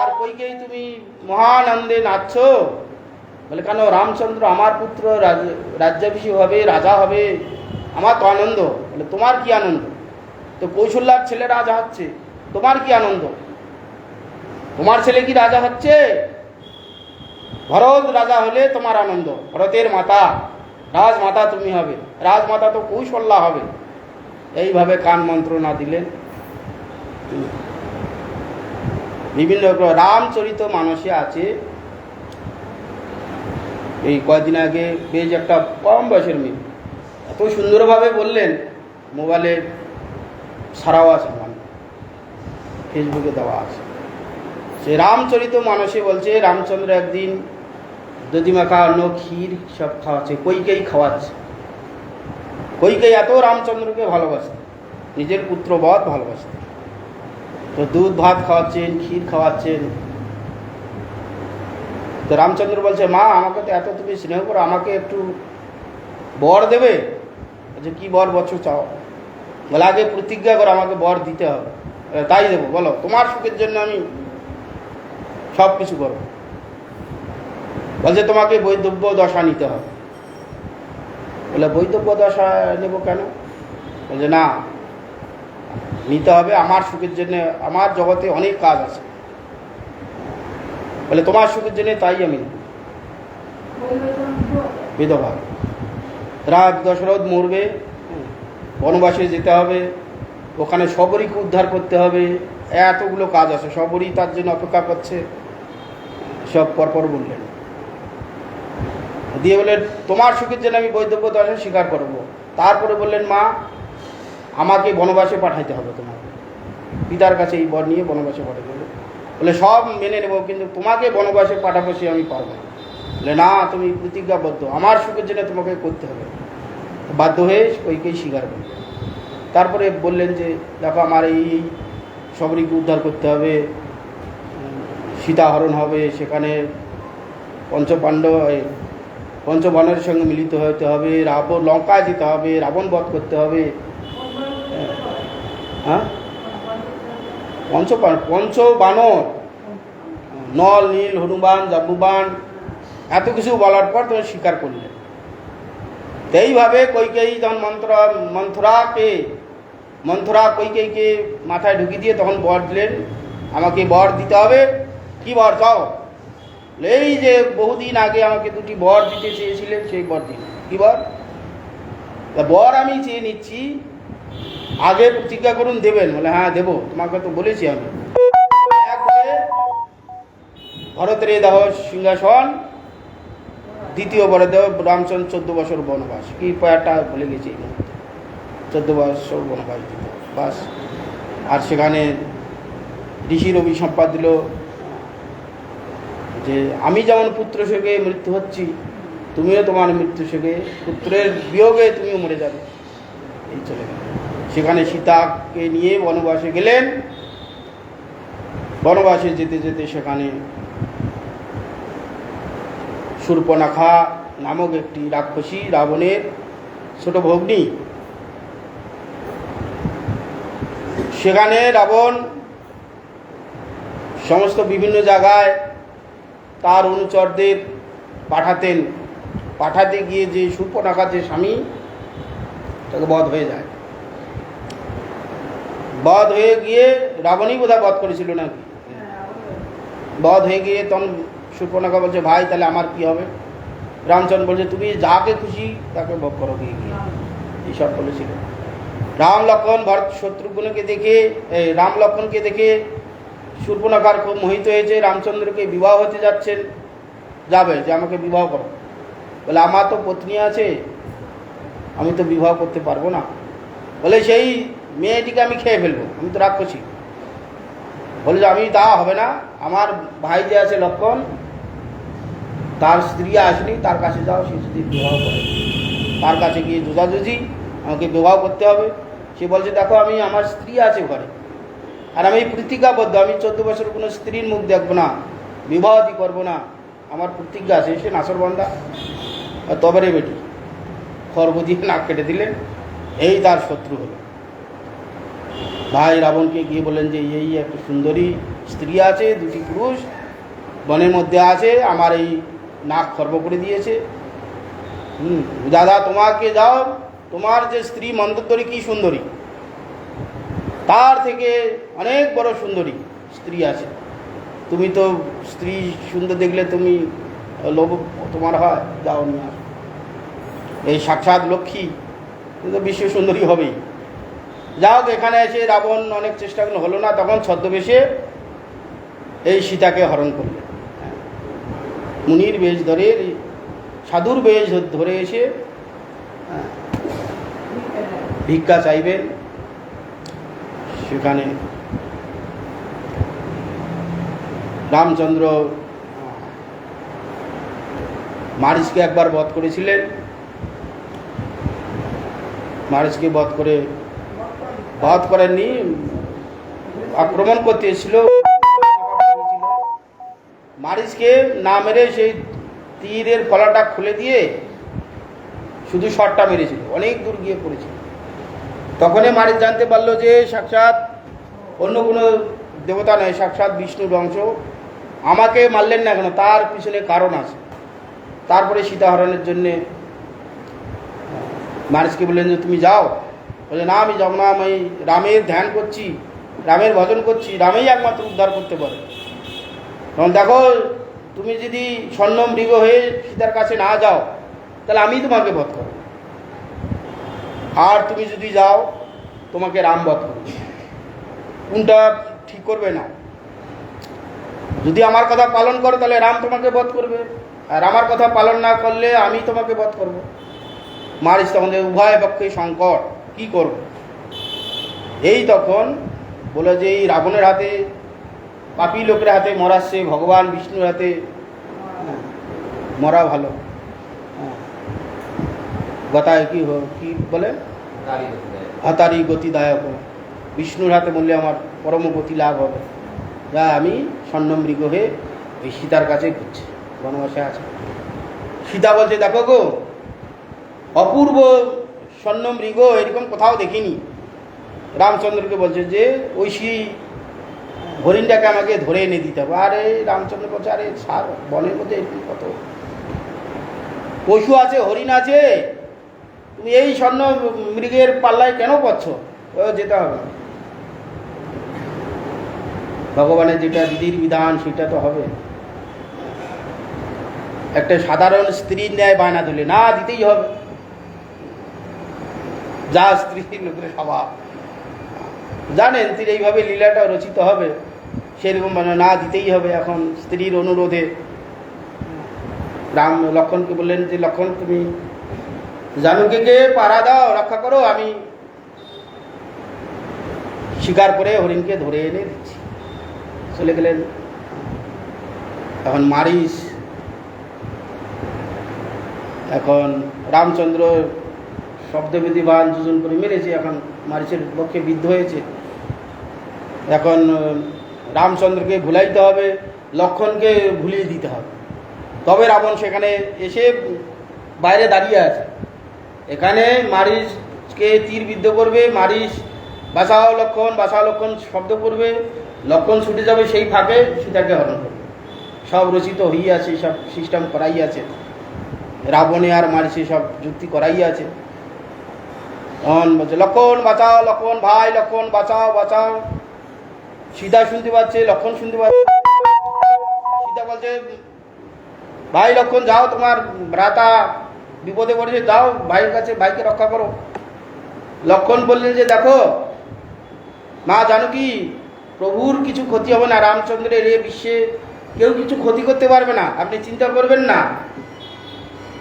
আর কইকেই তুমি মহানন্দে নাচছ। বলে কেন, রামচন্দ্র আমার পুত্র রাজ্যাভিষেক হবে, রাজা হবে, আমার তো আনন্দ। বলে তোমার কি আনন্দ? তো কৌশল্যার ছেলে রাজা হচ্ছে, তোমার কি আনন্দ? তোমার ছেলে কি রাজা হচ্ছে? ভরত রাজা হলে তোমার আনন্দ, ভরতের মাতা, রাজমাতা তুমি হবে, রাজমাতা তো কৌশল্যা হবে। এইভাবে কান মন্ত্রণা দিলেন। বিভিন্ন রামচরিত মানসে আছে। এই কয়েকদিন আগে বেশ একটা কম বয়সের মেয়ে এত সুন্দরভাবে বললেন, মোবাইলে ছাড়াও আছে, মানে ফেসবুকে দেওয়া আছে। সে রামচরিত মানসে বলছে রামচন্দ্র একদিন দধিমাখা, অন্ন, ক্ষীর সব খাওয়াচ্ছে, কইকেই খাওয়াচ্ছে। কইকেই এত রামচন্দ্রকে ভালোবাসে, নিজের পুত্রবৎ ভালোবাসে, তো দুধ ভাত খাওয়াচ্ছেন, ক্ষীর খাওয়াচ্ছেন। তো রামচন্দ্র বলছে মা, আমাকে তো এত তুমি স্নেহ করো, আমাকে একটু বর দেবে? যে কি বর বছর চাও? বলে আগে প্রতিজ্ঞা করো আমাকে বর দিতে হবে। তাই দেবো, বলো, তোমার সুখের জন্য আমি সব কিছু করবো। বলছে তোমাকে বৈধব্য দশা নিতে হবে। বলে বৈধব্য দশা নেব কেন? বলছে না, নিতে হবে, আমার সুখের জন্য, আমার জগতে অনেক কাজ আছে। বলে তোমার সুখের জন্য তাই আমি বিধবা। রাজ দশরথ মরবে, বনবাসে যেতে হবে, ওখানে শবরীকে উদ্ধার করতে হবে, এতগুলো কাজ আছে, শবরী তার জন্য অপেক্ষা করছে। সব পরপর বললেন, দিয়ে বললেন তোমার সুখের জন্য আমি বৈধব্য দশা স্বীকার করবো। তারপরে বললেন মা, আমাকে বনবাসে পাঠাইতে হবে, তোমাকে পিতার কাছে এই বর নিয়ে বনবাসে পাঠাতে হবে। বলে সব মেনে নেব, কিন্তু তোমাকে বনবাসে পাঠাবো সে আমি পারবো না। বলে না, তুমি প্রতিজ্ঞাবদ্ধ, আমার সুখের জন্য তোমাকে করতে হবে। বাধ্য হয়ে ওইকেই স্বীকার করবে। তারপরে বললেন যে দেখো, আমার এই শবরীকে উদ্ধার করতে হবে, সীতাহরণ হবে, সেখানে পঞ্চবানরের সঙ্গে মিলিত হতে হবে, লঙ্কায় যেতে হবে, রাবণ বধ করতে হবে। পঞ্চবানর নল নীল হনুমান জাম্বুবান এত কিছু বলার পর তখন স্বীকার করলেন। তো এইভাবে কৈকেয়ী তখন মন্থরা কৈকেয়ীকে মাথায় ঢুকিয়ে দিয়ে তখন বর দিলেন, আমাকে বর দিতে হবে। কি বর চাও? এই যে বহুদিন আগে আমাকে দুটি বর দিতে চেয়েছিলেন, সেই বর দিন। কি বর? বর আমি চেয়ে নিচ্ছি, আগে প্রতিজ্ঞা করুন দেবেন। বলে হ্যাঁ দেবো, তোমাকে তো বলেছি আমি। এক হয়ে ভরতের দেহ সিংহাসন, দ্বিতীয় বরে দেহ রামচন্দ্র 14 বছর বনবাস। কি পয়ারটা ভুলে গেছি এই মুহূর্তে। 14 বছর বনবাস দিত বাস। আর সেখানে ঋষির অভিসম্পাদ দিল যে আমি যেমন পুত্র শোকে মৃত্যু হচ্ছি, তুমিও তোমার মৃত্যু শোকে, পুত্রের বিয়োগে তুমিও মরে যাবে। এই চলে গেল। সেখানে সীতাকে নিয়ে বনবাসে গেলেন। বনবাসে যেতে যেতে সেখানে শূর্পণখা নামক একটি রাক্ষসী, রাবণের ছোট ভগ্নী, সেখানে রাবণ সমস্ত বিভিন্ন জায়গায় তার অনুচরদের পাঠাতে গিয়ে যে শূর্পণখা যে স্বামী, তাকে বধ হয়ে যায়। বধ হয়ে গিয়ে রাবণই বোধহয় বধ করেছিল নাকি, বধ হয়ে গিয়ে তখন শূর্পণখা বলছে ভাই তাহলে আমার কি হবে? রামচন্দ্র বলছে তুমি যাকে খুশি তাকে ভোগ করো গিয়ে গিয়ে, এইসব বলেছিল। রাম লক্ষ্মণ ভরত শত্রুঘ্নকে দেখে রাম লক্ষ্মণকে দেখে শূর্পণখার খুব মোহিত হয়েছে। রামচন্দ্রকে বিবাহ হতে যাচ্ছেন, যাবে যে আমাকে বিবাহ করো। বলে আমার তো পত্নী আছে, আমি তো বিবাহ করতে পারবো না। বলে সেই মেয়েটিকে আমি খেয়ে ফেলবো, আমি তো রাক্ষসী। বলে যে আমি তা হবে না, আমার ভাই যে আছে লক্ষ্মণ, তার স্ত্রী আসেনি, তার কাছে যাও, সে যদি বিবাহ করে, তার কাছে গিয়ে জোজাজুজি, আমাকে বিবাহ করতে হবে। সে বলছে দেখো আমি, আমার স্ত্রী আছে ঘরে, আর আমি প্রতিজ্ঞাবদ্ধ, আমি 14 বছর কোনো স্ত্রীর মুখ দেখবো না, বিবাহটি করবো না, আমার প্রতিজ্ঞা আছে। সে নাসরবান্ধা তবে বেটি খর্ব দিয়ে নাক কেটে দিলেন। এই তার শত্রু হলো। ভাই রাবণকে গিয়ে বললেন যে এই একটা সুন্দরী স্ত্রী আছে, দুটি পুরুষ বনের মধ্যে আছে, আমার এই নাক খর্ব করে দিয়েছে। দাদা তোমাকে যাও, তোমার যে স্ত্রী মন্দোদরী কি সুন্দরী, তার থেকে অনেক বড় সুন্দরী স্ত্রী আছে। তুমি তো স্ত্রী সুন্দর দেখলে তুমি লোভ তোমার হয়, যাও নিয়ে আসো। এই সাক্ষাৎ লক্ষ্মী, তো বিশ্ব সুন্দরী হবেই। যাও, এখানে এসে রাবণ অনেক চেষ্টা করলে হলো না, তখন ছদ্মবেশে এই সীতাকে হরণ করলেন। মুনির বেশ ধরে, সাধুর বেশ ধরে এসে ভিক্ষা চাইবেন। সেখানে রামচন্দ্র মারিচকে একবার বধ করেছিলেন। মারিচকে বধ করেননি, আক্রমণ করতে এসেছিল। মারিচকে না মেরে সেই তীরের ফলাটা খুলে দিয়ে শুধু শটটা মেরেছিল, অনেক দূর গিয়ে পড়েছিল। তখনই মারিচ জানতে পারলো যে সাক্ষাৎ অন্য কোনো দেবতা নয়, সাক্ষাৎ বিষ্ণুর অংশ। আমাকে মারলেন না কেন, তার পিছনে কারণ আছে। তারপরে সীতা হরণের জন্যে মারিচকে বললেন যে তুমি যাও। বলে না আমি যাব না, আমি রামের ধ্যান করছি, রামের ভজন করছি, রামেই একমাত্র উদ্ধার করতে পারে। তখন দেখো তুমি যদি স্বর্ণ মৃগ হয়ে সীতার কাছে না যাও, তাহলে আমি তোমাকে বধ করব, আর তুমি যদি যাও তোমাকে রাম বধ করবে। কোনটা ঠিক করবে না? যদি আমার কথা পালন করো তাহলে রাম তোমাকে বধ করবে, আর আমার কথা পালন না করলে আমি তোমাকে বধ করব। মারিচ তখন উভয় পক্ষে সংকট, কি করব? এই তখন বলে যে এই রাবণের হাতে, পাপী লোকের হাতে মরাচ্ছে, ভগবান বিষ্ণুর হাতে মরা ভালো। গতায় কি বলে, হতারি গতিদায়ক, বিষ্ণুর হাতে মরলে আমার পরম গতি লাভ হবে। যা আমি স্বর্ণমৃগ হয়ে ওই সীতার কাছে ঘুরছি, বনবাসে আছে। সীতা বলছে দেখো গো, অপূর্ব স্বর্ণমৃগ এরকম কোথাও দেখিনি। রামচন্দ্রকে বলছে যে ঐশী হরিণটাকে আমাকে ধরে এনে দিতে হবে। আরে রামচন্দ্র বলছে, আরে সার বনের মধ্যে এরকম কত পশু আছে, হরিণ আছে, তুমি এই স্বর্ণ মৃগের পাল্লায় কেন পড়ছ? ও যেতে হবে, ভগবানের যেটা বিধির বিধান সেটা তো হবে। একটা সাধারণ স্ত্রীর ন্যায় বায়না দিলে না, দিতেই হবে, যা স্ত্রীর লোকের স্বভাব। জানেন তিনি এইভাবে লীলাটা রচিত হবে, সেরকম মানে না দিতেই হবে। এখন স্ত্রীর অনুরোধে রাম লক্ষ্মণকে বললেন যে লক্ষ্মণ তুমি জানুকে পাড়া দাও, রক্ষা করো, আমি শিকার করে হরিণকে ধরে এনে দিচ্ছি। চলে গেলেন। এখন মারিচ, এখন রামচন্দ্র শব্দবিধিবান যোজন করে মেরেছে, এখন মারিচের পক্ষে বিদ্ধ হয়েছে। এখন রামচন্দ্রকে ভুলাইতে হবে, লক্ষ্মণকে ভুলিয়ে দিতে হবে, তবে রাবণ সেখানে এসে বাইরে দাঁড়িয়ে আছে। এখানে মারিচকে তীর বিদ্ধ করবে, মারিচ বাঁচাও লক্ষ্মণ, বাঁচাও লক্ষ্মণ শব্দ করবে, লক্ষ্মণ ছুটে যাবে, সেই ফাঁকে সীতাকে হরণ করবে। সব রচিত হয়ে আছে, সব সিস্টেম করাই আছে, রাবণে আর মারিচে সব যুক্তি করাই আছে। তখন বলছে লক্ষ্মণ বাঁচাও, লক্ষ্মণ ভাই, লক্ষ্মণ বাঁচাও, বাঁচাও। সীতা শুনতে পাচ্ছে, লক্ষ্মণ শুনতে পাচ্ছে। সীতা বলছে ভাই লক্ষ্মণ যাও, তোমার ভ্রাতা বিপদে পড়েছে, যাও ভাইয়ের কাছে, ভাইকে রক্ষা করো। লক্ষ্মণ বললেন যে দেখো মা জানকী, প্রভুর কিছু ক্ষতি হবে না, রামচন্দ্রের এ বিশ্বে কেউ কিছু ক্ষতি করতে পারবে না, আপনি চিন্তা করবেন না।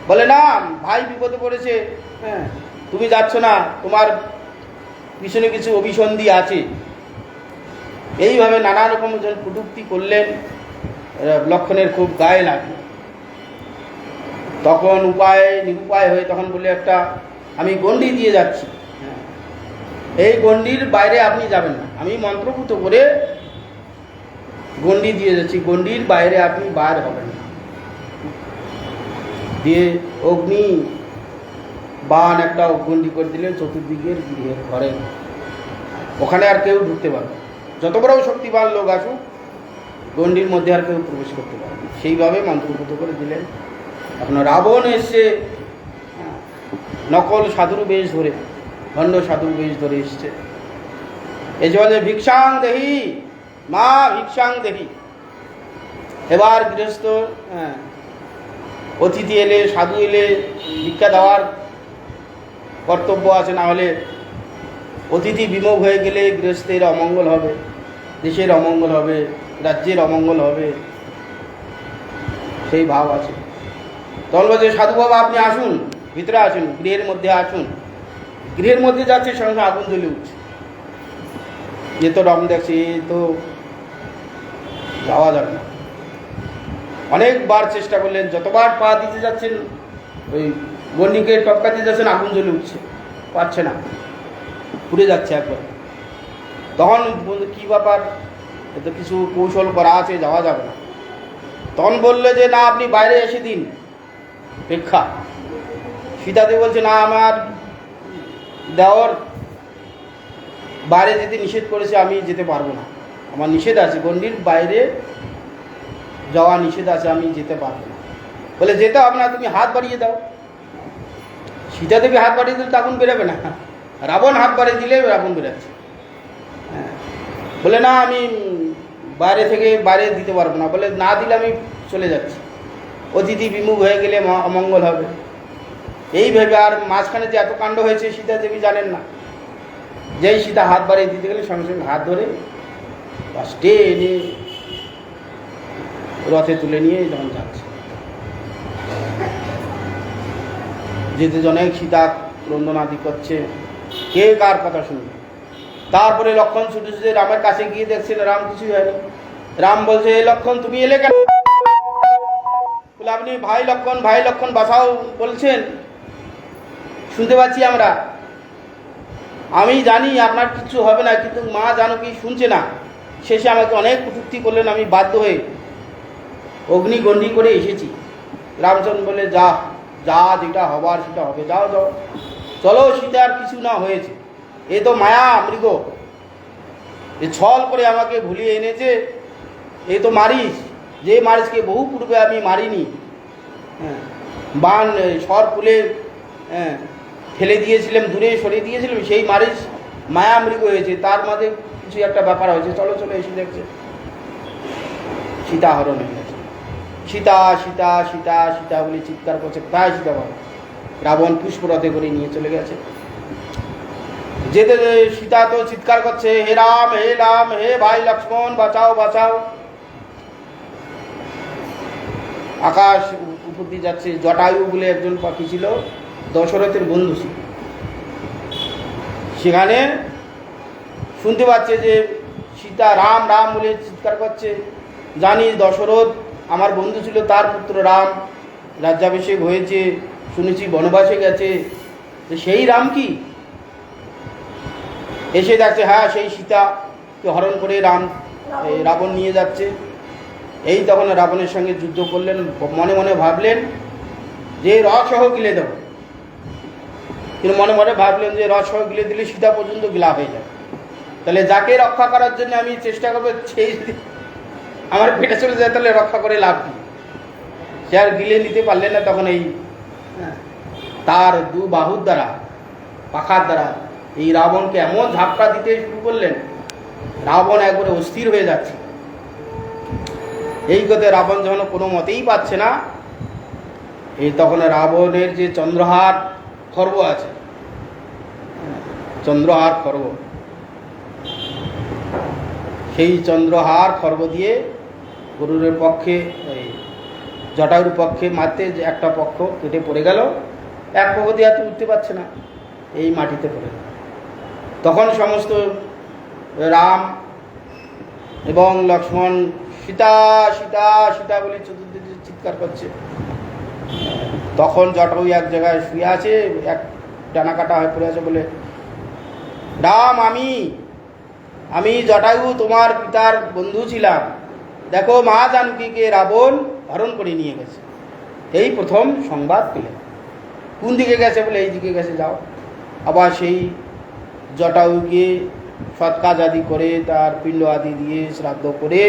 বলে না, ভাই বিপদে পড়েছে, হ্যাঁ তুমি যাচ্ছ না, তোমার পিছনে কিছু অভিসন্ধি আছে। এইভাবে নানা রকম কটূক্তি করলেন। লক্ষ্মণের খুব গায়ে লাগলো। তখন নিরুপায় হয়ে তখন বলে একটা আমি গণ্ডি দিয়ে যাচ্ছি, এই গণ্ডির বাইরে আপনি যাবেন না, আমি মন্ত্রপুত করে গণ্ডি দিয়ে যাচ্ছি, গণ্ডির বাইরে আপনি বার হবেন না। দিয়ে অগ্নি বান একটা গণ্ডি করে দিলেন চতুর্দিকের গৃহের ঘরে, ওখানে আর কেউ ঢুকতে পারবে, যত বড় শক্তিবান লোক আসুক গণ্ডির মধ্যে আর কেউ প্রবেশ করতে পারবে। সেইভাবে মন্ত্রপুত করে দিলেন। এখন রাবণ এসছে নকল সাধুর বেশ ধরে, ভণ্ড সাধুর বেশ ধরে এসছে, এই যে বলে ভিক্ষাং দেহি মা, ভিক্ষাং দেহি। এবার গৃহস্থ অতিথি এলে, সাধু এলে ভিক্ষা দেওয়ার কর্তব্য আছে, না হলে অতিথি বিমুখ হয়ে গেলে গৃহস্থের অমঙ্গল হবে, দেশের অমঙ্গল হবে, রাজ্যের অমঙ্গল হবে, সেই ভাব আছে। তখন বলছে সাধু বাবা আপনি আসুন, ভিতরে আসুন, গৃহের মধ্যে আসুন। গৃহের মধ্যে যাচ্ছে, সঙ্গে আগুন জ্বলে উঠছে। এ তো রম দেখছে, এ তো যাওয়া যাবে না। অনেকবার চেষ্টা করলেন, যতবার পা দিতে যাচ্ছেন ওই গণ্ডিকে টপকাতে যাচ্ছেন, আগুন জ্বলে উঠছে, পারছে না, পুড়ে যাচ্ছে একবার। তখন কি ব্যাপার, এত কিছু কৌশল করা আছে, যাওয়া যাবে না। তখন বললে যে না আপনি বাইরে এসে দিন ভিক্ষা। সীতাদেবী বলছে না, আমার দেওর বাইরে যেতে নিষেধ করেছে, আমি যেতে পারবো না, আমার নিষেধ আছে, গণ্ডির বাইরে যাওয়া নিষেধ আছে, আমি যেতে পারবো না। বলে যেতে হবে না, তুমি হাত বাড়িয়ে দাও। সীতাদেবী হাত বাড়িয়ে দিলে আগুন বেরোবে না, রাবণ হাত বাড়িয়ে দিলে আগুন বেরোচ্ছে। বলে না আমি বাইরে থেকে বাইরে দিতে পারবো না, বলে না দিলে আমি চলে যাচ্ছি, অতিথি বিমুখ হয়ে গেলে অমঙ্গল হবে। এই ভেবে আর মাঝখানে যে এত কাণ্ড হয়েছে সীতা দেবী জানেন না। যেই সীতা হাত বাড়িয়ে দিতে গেলে সঙ্গে সঙ্গে হাত ধরে বাস্টে এনে রথে তুলে নিয়ে যখন যাচ্ছে, যেতে অনেক সীতা ক্রন্দনাদি করছে, কে কার কথা শুনবে। তারপরে লক্ষ্মণ ছুটে ছুটে রামের কাছে গিয়ে দেখছেন রাম কিছুই হয়নি। রাম বলছে এই লক্ষ্মণ তুমি এলে কেন? বলে আপনি ভাই লক্ষ্মণ বাঁচাও বলছেন, শুনতে পাচ্ছি আমরা, আমি জানি আপনার কিছু হবে না, কিন্তু মা জানকী শুনছে না। শেষে আমাকে অনেক কটূক্তি করলেন, আমি বাধ্য হয়ে অগ্নিগণ্ডি করে এসেছি। রামচন্দ্র বলে যা যা, যেটা হবার সেটা হবে, যাও যাও, চলো, সীতার কিছু না হয়েছে, এ তো মায়া মৃগ, যে ছল করে আমাকে ভুলিয়ে এনেছে, এই তো মারিচ, যে মারিচকে বহু পূর্বে আমি মারিনি, হ্যাঁ, বান সর ফুলে ফেলে দিয়েছিলাম, দূরে সরিয়ে দিয়েছিলাম, সেই মারিচ মায়ামৃগ হয়েছে, তার মাঝে কিছু একটা ব্যাপার হয়েছে, চলো চলো এসে দেখছে সীতা হরণ হয়ে গেছে। সীতা সীতা সীতা সীতা বলে চিৎকার করছে, কোথায় সীতা বাবা? রাবণ পুষ্পরথে করে নিয়ে চলে গেছে। যেতে সীতা তো চিৎকার করছে, হে রাম হে ভাই লক্ষ্মণ বাঁচাও বাঁচাও। আকাশ উপর দিয়ে যাচ্ছে। জটায়ু বলে একজন পাখি ছিল, দশরথের বন্ধু ছিল, সেখানে শুনতে পাচ্ছে যে সীতা রাম রাম বলে চিৎকার করছে। জানি দশরথ আমার বন্ধু ছিল, তার পুত্র রাম রাজ্যাভিষেক হয়েছে, শুনেছি বনবাসে গেছে, সেই রাম কি? এসে দেখছে হ্যাঁ সেই সীতাকে হরণ করে রাবণ নিয়ে যাচ্ছে। এই তখন রাবণের সঙ্গে যুদ্ধ করলেন, মনে মনে ভাবলেন যে রসহ গিলে দেব, কিন্তু মনে মনে ভাবলেন যে রসহ গিলে দিলে সীতা পর্যন্ত গিলা হয়ে যাবে, তাহলে যাকে রক্ষা করার জন্য আমি চেষ্টা করবো সেই যদি আমার পেটে চলে যায় তাহলে রক্ষা করে লাভ কি? সে আর গিলে নিতে পারলেন না। তখন এই তার দু বাহুর দ্বারা, পাখার দ্বারা এই রাবণকে এমন ঝাপটা দিতে শুরু করলেন, রাবণ একবারে অস্থির হয়ে যাচ্ছে। এই কথা রাবণ যখন কোনো মতেই পাচ্ছে না, এই তখন রাবণের যে চন্দ্রহার খর্ব আছে, চন্দ্রহার খর্ব, সেই চন্দ্রহার খর্ব দিয়ে গরুরের পক্ষে, এই জটায়ুর পক্ষে মারতে যে একটা পক্ষ কেটে পড়ে গেল, এক পক্ষ দিয়ে এত উঠতে পারছে না, এই মাটিতে পড়ে গেল। তখন সমস্ত রাম এবং লক্ষ্মণ সীতা সীতা সীতা বলে চতুর্দিকে চিৎকার করছে। তখন জটায়ু এক জায়গায় শুয়ে আছে, এক ডানা কাটা হয়ে পড়ে আছে, বলে রাম আমি জটায়ু তোমার পিতার বন্ধু ছিলাম, দেখো মা জানকীকে রাবণ হরণ করে নিয়ে গেছে। এই প্রথম সংবাদ পেলেন। কোন দিকে গেছে? বলে এই দিকে গেছে, যাও। আবার সেই জটায়ুকে সৎ কাজ আদি করে, তার পিণ্ড আদি দিয়ে শ্রাদ্ধ করে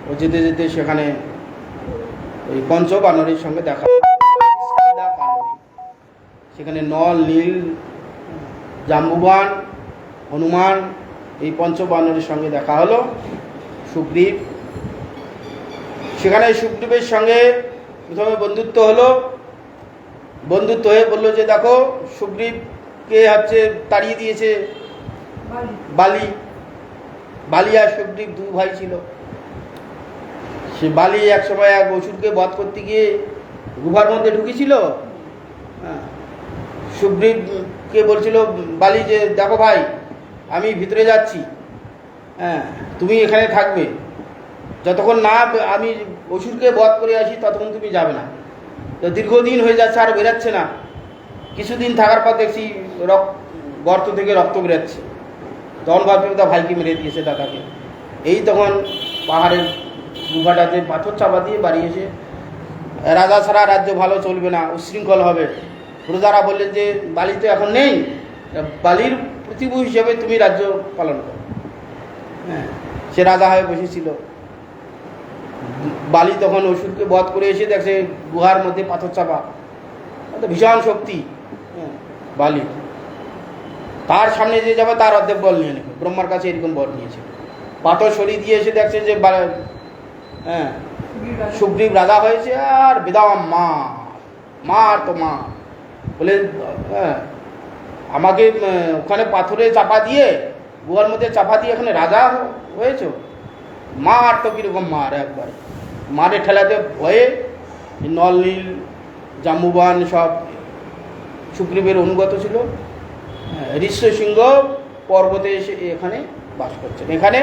ও যেতে যেতে সেখানে ওই পঞ্চবানরের সঙ্গে দেখা, সেখানে নল নীল জাম্বুবান হনুমান এই পঞ্চবানরের সঙ্গে দেখা হলো। সুগ্রীব, সেখানে সুগ্রীবের সঙ্গে প্রথমে বন্ধুত্ব হলো। বন্ধুত্ব হয়ে বললো যে দেখো সুগ্রীবকে তাড়িয়ে দিয়েছে বালি আর সুগ্রীব দু ভাই ছিল। সে বালি এক সময় এক অসুরকে বধ করতে গিয়ে গুহার মধ্যে ঢুকেছিল। সুগ্রীবকে বলছিল বালি যে দেখো ভাই, আমি ভিতরে যাচ্ছি, তুমি এখানে থাকবে, যতক্ষণ না আমি অসুরকে বধ করে আসি ততক্ষণ তুমি যাবে না। তো দীর্ঘদিন হয়ে যাচ্ছে, আর বেরাচ্ছে না। কিছুদিন থাকার পর দেখছি গর্ত থেকে রক্ত বেরাচ্ছে। তখন ভাবছি তা ভাইকে মেরে দিয়েছে, দাদাকে। এই তখন পাহাড়ের গুহাটাতে পাথর চাপা দিয়ে বাড়ি এসে, রাজা ছাড়া রাজ্য ভালো চলবে না, উচ্ছৃঙ্খল হবে। প্রজারা বললেন যে বালি তো এখন নেই, বালির প্রতিভু হিসেবে তুমি রাজ্য পালন করো। সে রাজা হয়ে বসেছিল। বালি তখন অসুরকে বধ করে এসে দেখছে গুহার মধ্যে পাথর চাপা, ভীষণ শক্তি বালি। তার সামনে যে যাবে তার অর্ধেক বল নিয়ে নেবে, ব্রহ্মার কাছে এরকম বল নিয়েছে। পাথর সরিয়ে দিয়ে এসে দেখছে যে সুগ্রীব রাজা হয়েছে, আর বেদাম মা আর তো মা বলে আমাকে ওখানে পাথরে চাপা দিয়ে, গুহার মধ্যে চাপা দিয়ে এখানে রাজা হয়েছ, মা আর তো কীরকম মার, একবার মারে ঠেলাতে ভয়ে নল নীল জাম্বুবান সব সুগ্রীবের অনুগত ছিল। ঋষ্যশৃঙ্গ পর্বতে এসে এখানে বাস করছেন। এখানে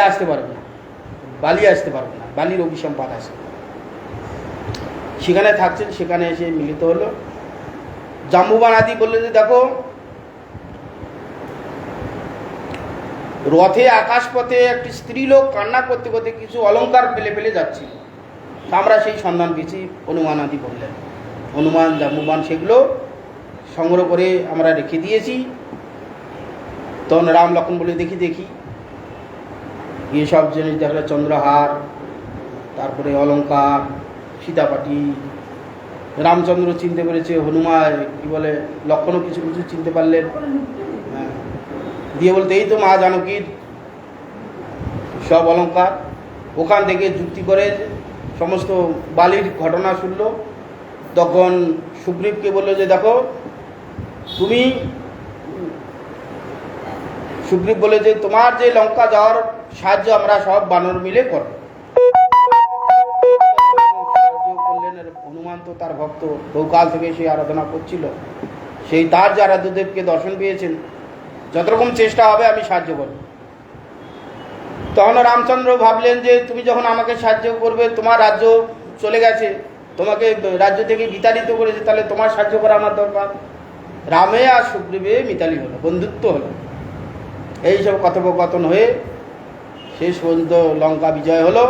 আসতে পারবে না, বালি আসতে পারবে না, বালির অভিসম্পাদ আছে। সেখানে থাকছেন, সেখানে এসে মিলিত হলো। জাম্বুবান আদি বললেন যে দেখো রথে আকাশপথে একটি স্ত্রী লোক কান্না করতে করতে কিছু অলংকার ফেলে ফেলে যাচ্ছিল, আমরা সেই সন্ধান পেয়েছি। হনুমান আদি বললেন, হনুমান জাম্বুবান সেগুলো সংগ্রহ করে আমরা রেখে দিয়েছি। তখন রাম লক্ষ্মণ বলে দেখি দেখি, গিয়ে সব জিনিস দেখলো, চন্দ্রহার, তারপরে অলঙ্কার, সীতাপাটি। রামচন্দ্র চিনতে পেরেছে, হনুমান কি বলে লক্ষ্মণও কিছু কিছু চিনতে পারলেন। হ্যাঁ, দিয়ে বলতে এই তো মা জানকীর সব অলঙ্কার। ওখান থেকে যুক্তি করে সমস্ত বালির ঘটনা শুনল। তখন সুগ্রীবকে বললো যে দেখো তুমি, সুগ্রীব বলে যে তোমার যে লঙ্কা যাওয়ার সাহায্য আমরা সব বানর মিলে করব। সাহায্য করলেন। হনুমান তো তার ভক্ত, বহুকাল থেকে সেই আরাধনা করছিল, সেই তার যে আরাধ্যদেবকে দর্শন পেয়েছেন, যত রকম চেষ্টা হবে আমি সাহায্য করব। তখন রামচন্দ্র ভাবলেন যে তুমি যখন আমাকে সাহায্য করবে, তোমার রাজ্য চলে গেছে, তোমাকে রাজ্য থেকে বিতাড়িত করেছে, তাহলে তোমার সাহায্য করা আমার দরকার। রামে আর সুগ্রীবে মিতালি হলো, বন্ধুত্ব হলো। এইসব কথোপকথন হয়ে শেষ পর্যন্ত লঙ্কা বিজয় হলো,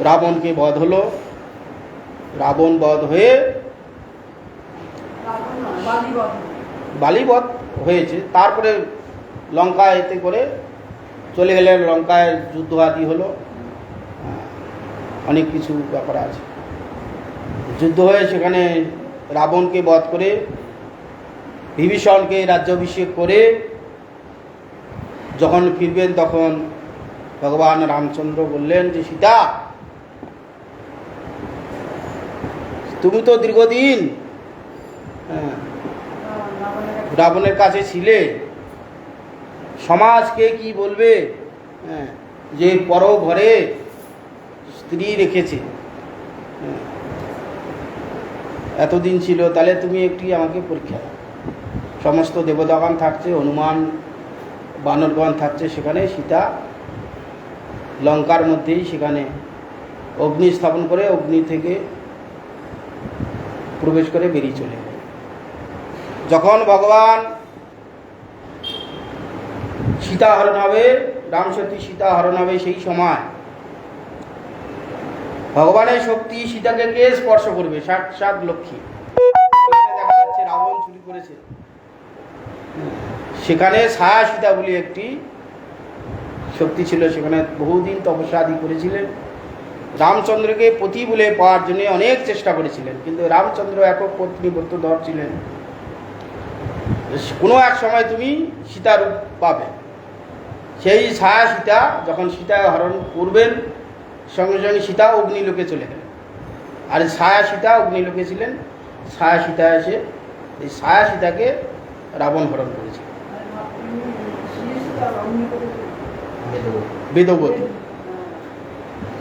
রাবণকে বধ হলো। রাবণ বধ হয়ে বালিবধ হয়েছে। তারপরে লঙ্কা এতে করে চলে গেলেন, লঙ্কায় যুদ্ধ আদি হলো, অনেক কিছু ব্যাপার আছে। যুদ্ধ হয়ে সেখানে রাবণকে বধ করে বিভীষণকে রাজ্যাভিষেক করে যখন ফিরবেন, তখন ভগবান রামচন্দ্র বললেন যে সীতা, তুমি তো দীর্ঘদিন রাবণের কাছে ছিলে, সমাজকে কি বলবে যে পর ঘরে স্ত্রী রেখেছে, এতদিন ছিল, তাহলে তুমি একটি আমাকে পরীক্ষা দাও। সমস্ত দেবতাগণ থাকছে, হনুমান বানরগণ থাকছে, সেখানে সীতা লঙ্কার মধ্যেই সেখানে অগ্নি স্থাপন করে অগ্নি থেকে প্রবেশ করে বেরিয়ে চলে গেল। যখন ভগবান সীতা হরণ হবে, রামসতী সীতা হরণ হবে, সেই সময় ভগবানের শক্তি সীতাকে কে স্পর্শ করবে? সাক্ষাৎ লক্ষ্মী। দেখা যাচ্ছে রাবণ চুরি করেছে, সেখানে ছায়া সীতা বলে একটি শক্তি ছিল, সেখানে বহুদিন তপস্যা আদি করেছিলেন। রামচন্দ্রকে পতি বলে পাওয়ার জন্য অনেক চেষ্টা করেছিলেন, কিন্তু রামচন্দ্র একক পত্নী ব্রতধর ছিলেন। কোনো এক সময় তুমি সীতারূপ পাবে। সেই ছায়া সীতা যখন সীতা হরণ করবেন, সঙ্গে সঙ্গে সীতা অগ্নিলোকে চলে গেলেন। আর ছায়া সীতা অগ্নিলোকে ছিলেন। ছায়া সীতা এসে এই ছায়া সীতাকে রাবণ হরণ করেছে, বেদবতী।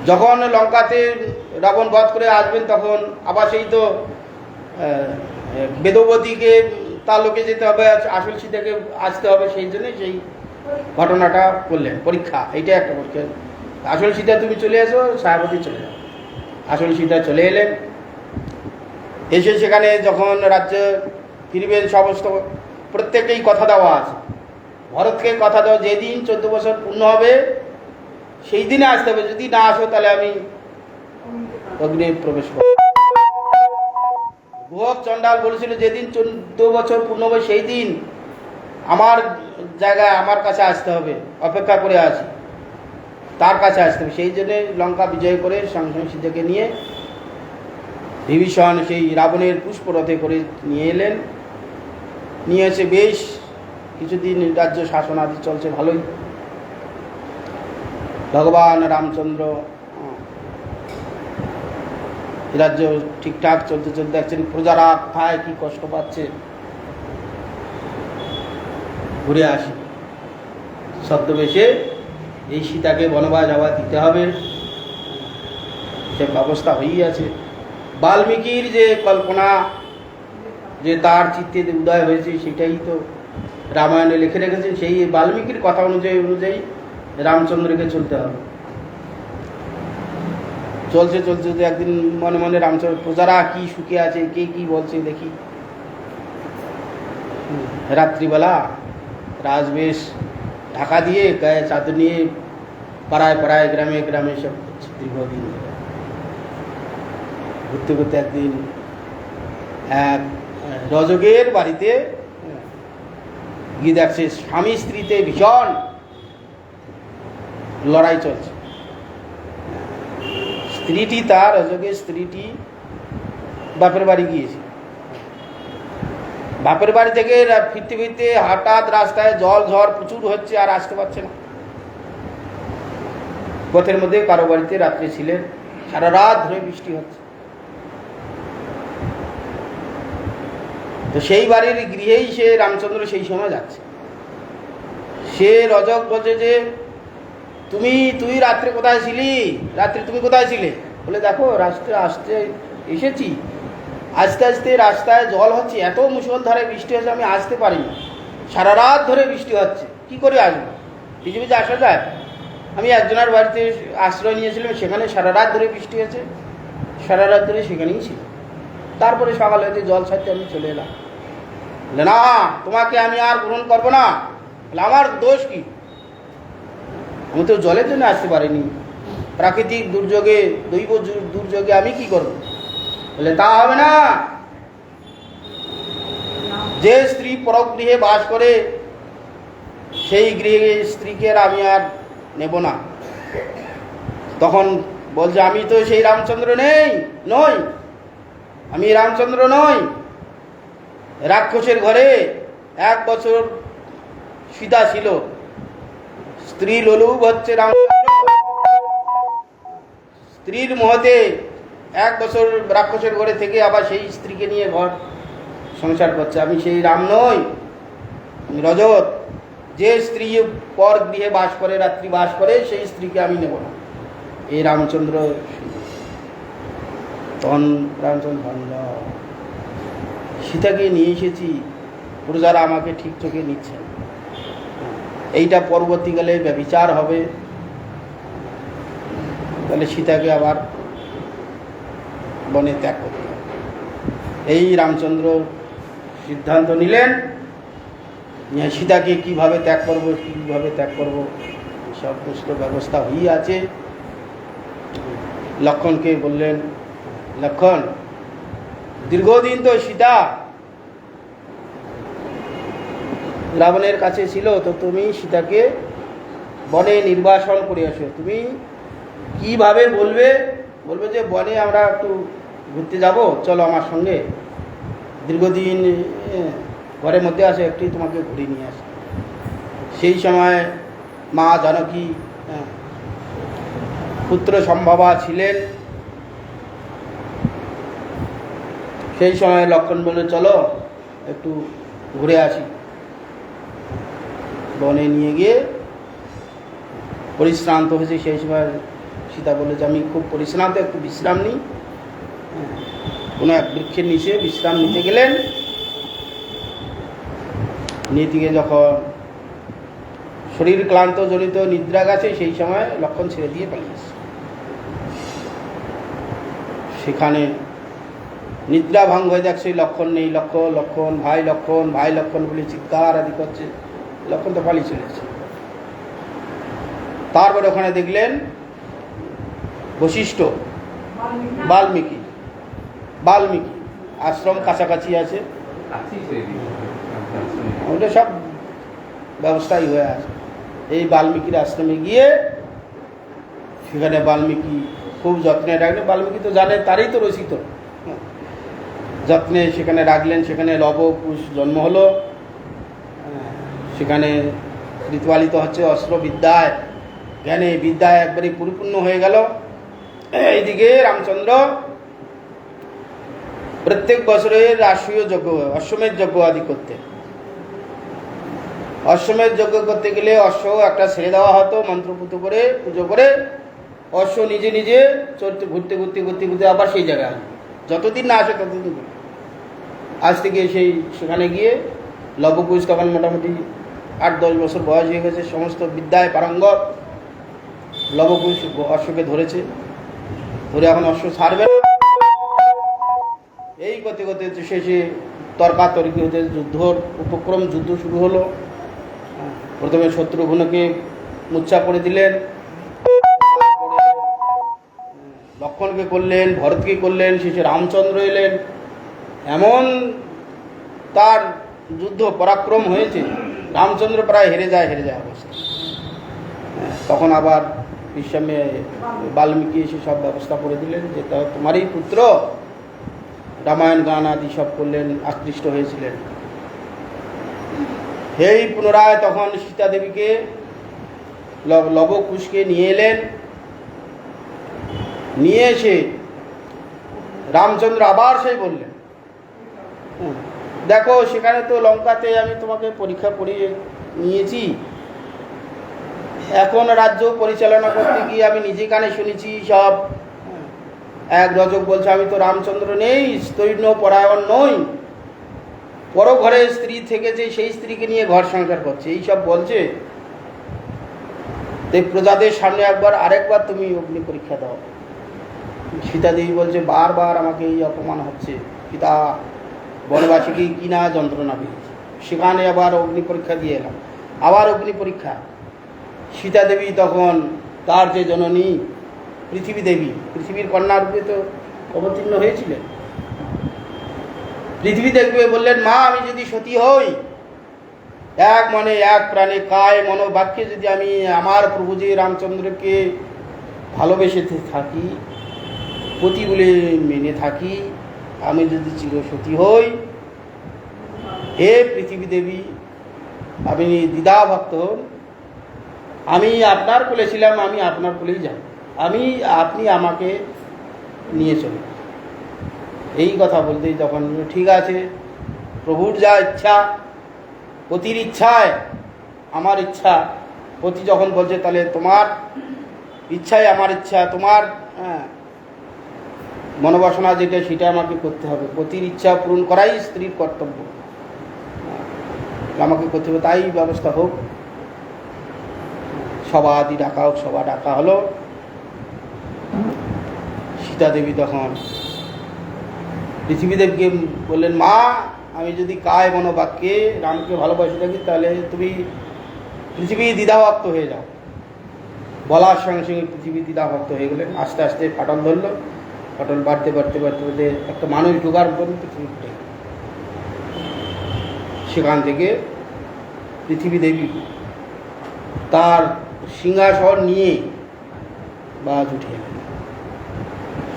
যখন লঙ্কাতে রাবণ বধ করে আসবেন, তখন আবার সেই তো বেদবতীকে তার লোকে যেতে হবে, আসল সীতাকে আসতে হবে, সেই জন্য সেই ঘটনাটা করলেন। পরীক্ষা, এইটা একটা পরীক্ষা। আসল সীতা তুমি চলে এসো, ছায়াবতী চলে যাও। আসল সীতা চলে এলেন। এসে সেখানে যখন রাজ্যে ফিরবেন, সমস্ত প্রত্যেকেই কথা দেওয়া আছে। ভরতকে কথা দাও, যেদিন 14 বছর পূর্ণ হবে সেই দিনে আসতে হবে, যদি না আসো তাহলে আমি অগ্নি প্রবেশ করব। গুহক চণ্ডাল বলেছিল যেদিন 14 বছর পূর্ণ হবে সেই দিন আমার জায়গায় আমার কাছে আসতে হবে, অপেক্ষা করে আছি, তার কাছে আসতে হবে। সেই জন্যে লঙ্কা বিজয় করে সঙ্গে সীতাকে নিয়ে বিভীষণ সেই রাবণের পুষ্পরথে করে নিয়ে এলেন। নিয়ে এসে বেশ কিছুদিন রাজ্য শাসন আদি চলছে ভালোই। ভগবান রামচন্দ্র রাজ্য ঠিকঠাক চলতে চলতে দেখছেন প্রজারা কোথায় কি কষ্ট পাচ্ছে। ঘুরে আসি ছদ্মবেশে, এই সীতাকে বনবাস আবার দিতে হবে, সে ব্যবস্থা হয়েই আছে। বাল্মীকির যে কল্পনা, যে তার চিত্তে উদয় হয়েছে, সেটাই তো রামায়ণে লিখে রেখেছেন। সেই বাল্মীকির কথা অনুযায়ী রামচন্দ্রকে চলতে হবে। চলছে চলছে একদিন মনে মনে রামচন্দ্র, প্রজারা কি সুখে আছে, কে কি বলছে দেখি। রাত্রিবেলা রাজবেশ ঢাকা দিয়ে গায়ে চাদর নিয়ে পাড়ায় পাড়ায় গ্রামে গ্রামে সব দীর্ঘদিন ঘুরতে ঘুরতে একদিন এক রজকের বাড়িতে গিয়ে দেখছে স্বামী স্ত্রীতে ভীষণ লড়াই চলছে। স্ত্রীটি তার অযোগে স্ত্রীটি বাপের বাড়ি গিয়েছে। বাপের বাড়ি থেকে ফিরতে ফিরতে হঠাৎ রাস্তায় জল ঝড় প্রচুর হচ্ছে, আর আসতে পারছে না। পথের মধ্যে কারো বাড়িতে রাত্রে ছিলেন, সারা রাত ধরে বৃষ্টি হচ্ছে। তো সেই বাড়ির গৃহেই সে রামচন্দ্র সেই সময় যাচ্ছে। সে রজক বলছে যে তুই রাত্রে কোথায় ছিলি, রাত্রে তুমি কোথায় ছিলে? বলে দেখো রাস্তায় আসতে এসেছি, আস্তে আস্তে রাস্তায় জল হচ্ছে, এত মুষলধারে বৃষ্টি হচ্ছে আমি আসতে পারিনি, সারা রাত ধরে বৃষ্টি হচ্ছে, কি করে আসবো? পিছু পিছু আসা যায়? আমি একজনের বাড়িতে আশ্রয় নিয়েছিলাম, সেখানে সারা রাত ধরে বৃষ্টি হয়েছে, সারা রাত ধরে সেখানেই ছিল। তারপরে সকালে হতে জল ছাড়তে আমি চলে এলাম। বলে না, তোমাকে আমি আর গ্রহণ করবো না। বলে আমার দোষ কি? আমি তো জলের জন্য আসতে পারিনি, প্রাকৃতিক দুর্যোগে দৈব দুর্যোগে আমি কি করব? বলে তা হবে না, যে স্ত্রী পরগৃহে বাস করে সেই গৃহে স্ত্রীকে আমি আর নেব না। তখন বলছে আমি তো সেই রামচন্দ্র নই, আমি রামচন্দ্র নই। রাক্ষসের ঘরে 1 বছর সীতা ছিল, স্ত্রী লোলুপ হচ্ছে রামচন্দ্র। স্ত্রীর মহতে 1 বছর রাক্ষসের ঘরে থেকে আবার সেই স্ত্রীকে নিয়ে ঘর সংসার করছে। আমি সেই রাম নই, আমি রজত। যে স্ত্রী পর গৃহে বাস করে, রাত্রি বাস করে, সেই স্ত্রীকে আমি নেব না। এই রামচন্দ্র। তখন রামচন্দ্র সীতাকে নিয়ে এসেছি, প্রজারা আমাকে ঠিক চোখে নিচ্ছে, এইটা পরবর্তীকালে ব্যভিচার হবে, তাহলে সীতাকে আবার বনে ত্যাগ করতে হবে। এই রামচন্দ্র সিদ্ধান্ত নিলেন, সীতাকে কিভাবে ত্যাগ করব, সমস্ত ব্যবস্থা হয়ে আছে। লক্ষ্মণকে বললেন, লক্ষ্মণ, দীর্ঘদিন তো সীতা রাবণের কাছে ছিল, তো তুমি সীতাকে বনে নির্বাসন করে আসো। তুমি কিভাবে বলবে যে বনে আমরা একটু ঘুরতে যাব, চলো আমার সঙ্গে, দীর্ঘদিন ঘরের মধ্যে আসে, একটি তোমাকে ঘুরিয়ে নিয়ে আসে। সেই সময় মা জানকী পুত্র সম্ভবা ছিলেন। সেই সময় লক্ষ্মণ বলে চলো একটু ঘুরে আসি। বনে নিয়ে গিয়ে পরিশ্রান্ত হয়েছে। সেই সময় সীতা বলে যে আমি খুব পরিশ্রান্ত, একটু বিশ্রাম নিই। কোনো এক বৃক্ষের নিচে বিশ্রাম নিতে গেলেন। নিতে গিয়ে যখন শরীর ক্লান্ত জনিত নিদ্রা গেছে, সেই সময় লক্ষ্মণ ছেড়ে দিয়ে পালিয়েছে। সেখানে নিদ্রা ভঙ্গ হয়ে যাচ্ছে, লক্ষ্মণ নেই, লক্ষ্মণ ভাই লক্ষ্মণ বলে চিৎকার আদি করছে। লক্ষ্মণ তো পালিয়ে চলেছে। তারপরে ওখানে দেখলেন বশিষ্ঠ, বাল্মীকি আশ্রম কাছাকাছি আছে, ওটা সব ব্যবস্থাই হয়ে আছে। এই বাল্মীকির আশ্রমে গিয়ে সেখানে বাল্মীকি খুব যত্নে রাখলেন। বাল্মীকি তো জানেন, তারই তো রচিত, যত্নে সেখানে রাখলেন। সেখানে লব কুশ জন্ম হলো, সেখানে ঋতুপালিত হচ্ছে অস্ত্র বিদ্যায়, জ্ঞানে বিদ্যায় একবারে পরিপূর্ণ হয়ে গেল। এইদিকে রামচন্দ্র প্রত্যেক বছরের রাষ্ট্রীয় যজ্ঞ, অশ্বমেধ যজ্ঞ আদি করতেন। অশ্বমেধ যজ্ঞ করতে গেলে অশ্ব একটা ছেড়ে দেওয়া হতো, মন্ত্রপুত করে পুজো করে। অশ্ব নিজে নিজে চলতে ঘুরতে আবার সেই জায়গায় আসবে, যতদিন না আসে ততদিন। আজ থেকে সেখানে গিয়ে লবকুশ তখন মোটামুটি 8-10 বছর বয়স হয়ে গেছে, সমস্ত বিদ্যায় পারঙ্গত। লবকুশ অশ্বকে ধরে এখন অশ্ব ছাড়বে না। এই করতে শেষে তর্কাতর্কি হতে যুদ্ধ শুরু হলো। প্রথমে শত্রুঘ্নকে মূর্ছা করে দিলেন, লক্ষ্মণকে করলেন, ভরতকে করলেন, শেষে রামচন্দ্র এলেন। এমন তার যুদ্ধ পরাক্রম হয়েছে রামচন্দ্র প্রায় হেরে যায় অবস্থা। তখন আবার বিশ্বমে বাল্মীকি এসে সব ব্যবস্থা করে দিলেন যে তোমারই পুত্র, রামায়ণ গান আদি সব করলেন, আকৃষ্ট হয়েছিলেন। এই পুনরায় তখন সীতা দেবীকে লবকুশকে নিয়ে এলেন। নিয়ে এসে রামচন্দ্র আবার সেই বললেন, দেখো সেখানে তো লঙ্কাতে আমি তোমাকে পরীক্ষা করিয়ে নিয়েছি, এখন রাজ্য পরিচালনা করতে গিয়ে আমি নিজে কানে শুনেছি সব। এক রজক বলছে আমি তো রামচন্দ্র নেই, স্তৈন্য পরায়ণ নই, পর ঘরে স্ত্রী থেকেছে, সেই স্ত্রীকে নিয়ে ঘর সংসার করছে, এইসব বলছে। তাই প্রজাদের সামনে আরেকবার তুমি অগ্নি পরীক্ষা দাও। সীতা দেবী বলছে বারবার আমাকে এই অপমান হচ্ছে, পিতা বনবাসীকে কি না যন্ত্রণা পেয়েছে। সেখানে আবার অগ্নি পরীক্ষা দিয়ে এলাম, আবার অগ্নি পরীক্ষা। সীতা দেবী তখন তার যে জননী পৃথিবী দেবী, পৃথিবীর কন্যা রূপে তো অবতীর্ণ হয়েছিলেন। পৃথিবী দেখবে বললেন, মা আমি যদি সতী হই, এক মনে এক প্রাণে কায় মনোবাক্যে যদি আমি আমার প্রভু যে রামচন্দ্রকে ভালোবেসে থাকি, পতি বলে মেনে থাকি, আমি যদি চিরসতী হই, হে পৃথিবী দেবী আপনি দ্বিধাভক্ত হন, আমি আপনার কোলে ছিলাম, আমি আপনার কোলেই যাব, আপনি আমাকে নিয়ে চলুন। এই কথা বলতেই তখন ঠিক আছে, প্রভুর যা ইচ্ছা, পতির ইচ্ছায় আমার ইচ্ছা। পতি যখন বলছে তাহলে তোমার ইচ্ছাই আমার ইচ্ছা, তোমার মনোবাসনা যেটা সেটা আমাকে করতে হবে, পতির ইচ্ছা পূরণ করাই স্ত্রীর কর্তব্য, আমাকে করতে হবে, তাই ব্যবস্থা হোক। সভা আদি ডাকা হোক, সভা ডাকা হলো। সীতা দেবী তখন পৃথিবী দেবীকে বললেন, মা আমি যদি কায় মনোবাক্যে রামকে ভালোবাসে থাকি, তাহলে তুমি পৃথিবী দ্বিধাভক্ত হয়ে যাও। বলার সঙ্গে সঙ্গে পৃথিবী দ্বিধাভক্ত হয়ে গেলেন। আস্তে আস্তে ফাটল ধরল, ফাটল বাড়তে বাড়তে বাড়তে বাড়তে একটা মানুষ ঢোকার পর্যন্ত পৃথিবী ফুটে গেল। সেখান থেকে পৃথিবী দেবী তার সিংহাসন নিয়ে বাজ উঠে এলেন।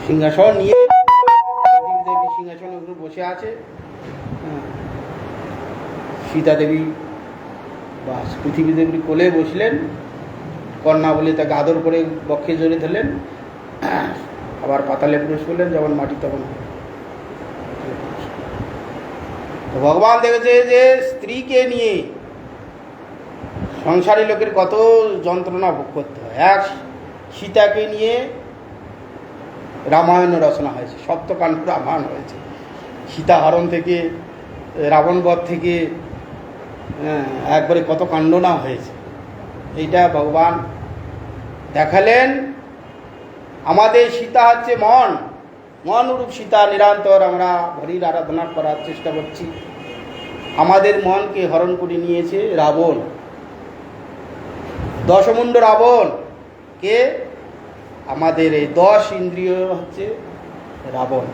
সিংহাসন নিয়ে পৃথিবী দেবী সিংহাসনের উপর বসে আছে। সীতা দেবী বাস পৃথিবী দেবীর কোলে বসলেন, কন্যা বলে তাকে আদর করে বক্ষে জড়িয়ে ধরলেন, আবার পাতালে প্রবেশ করলেন, যেমন মাটি তখন। ভগবান দেখেছে যে স্ত্রীকে নিয়ে সংসারী লোকের কত যন্ত্রণা ভোগ করতে হয়। এক সীতাকে নিয়ে রামায়ণ রচনা হয়েছে, সপ্তকাণ্ড রামায়ণ হয়েছে। সীতাহরণ থেকে, রাবণ বধ থেকে একবারে কত কাণ্ড না হয়েছে। এইটা ভগবান দেখালেন। আমাদের সীতা হচ্ছে মনরূপ সীতা, নিরন্তর আমরা হরির আরাধনা করার চেষ্টা করছি। আমাদের মনকে হরণ করে নিয়েছে রাবণ, দশমুণ্ড রাবণ। কে? আমাদের এই 10 ইন্দ্রিয় হচ্ছে রাবণ।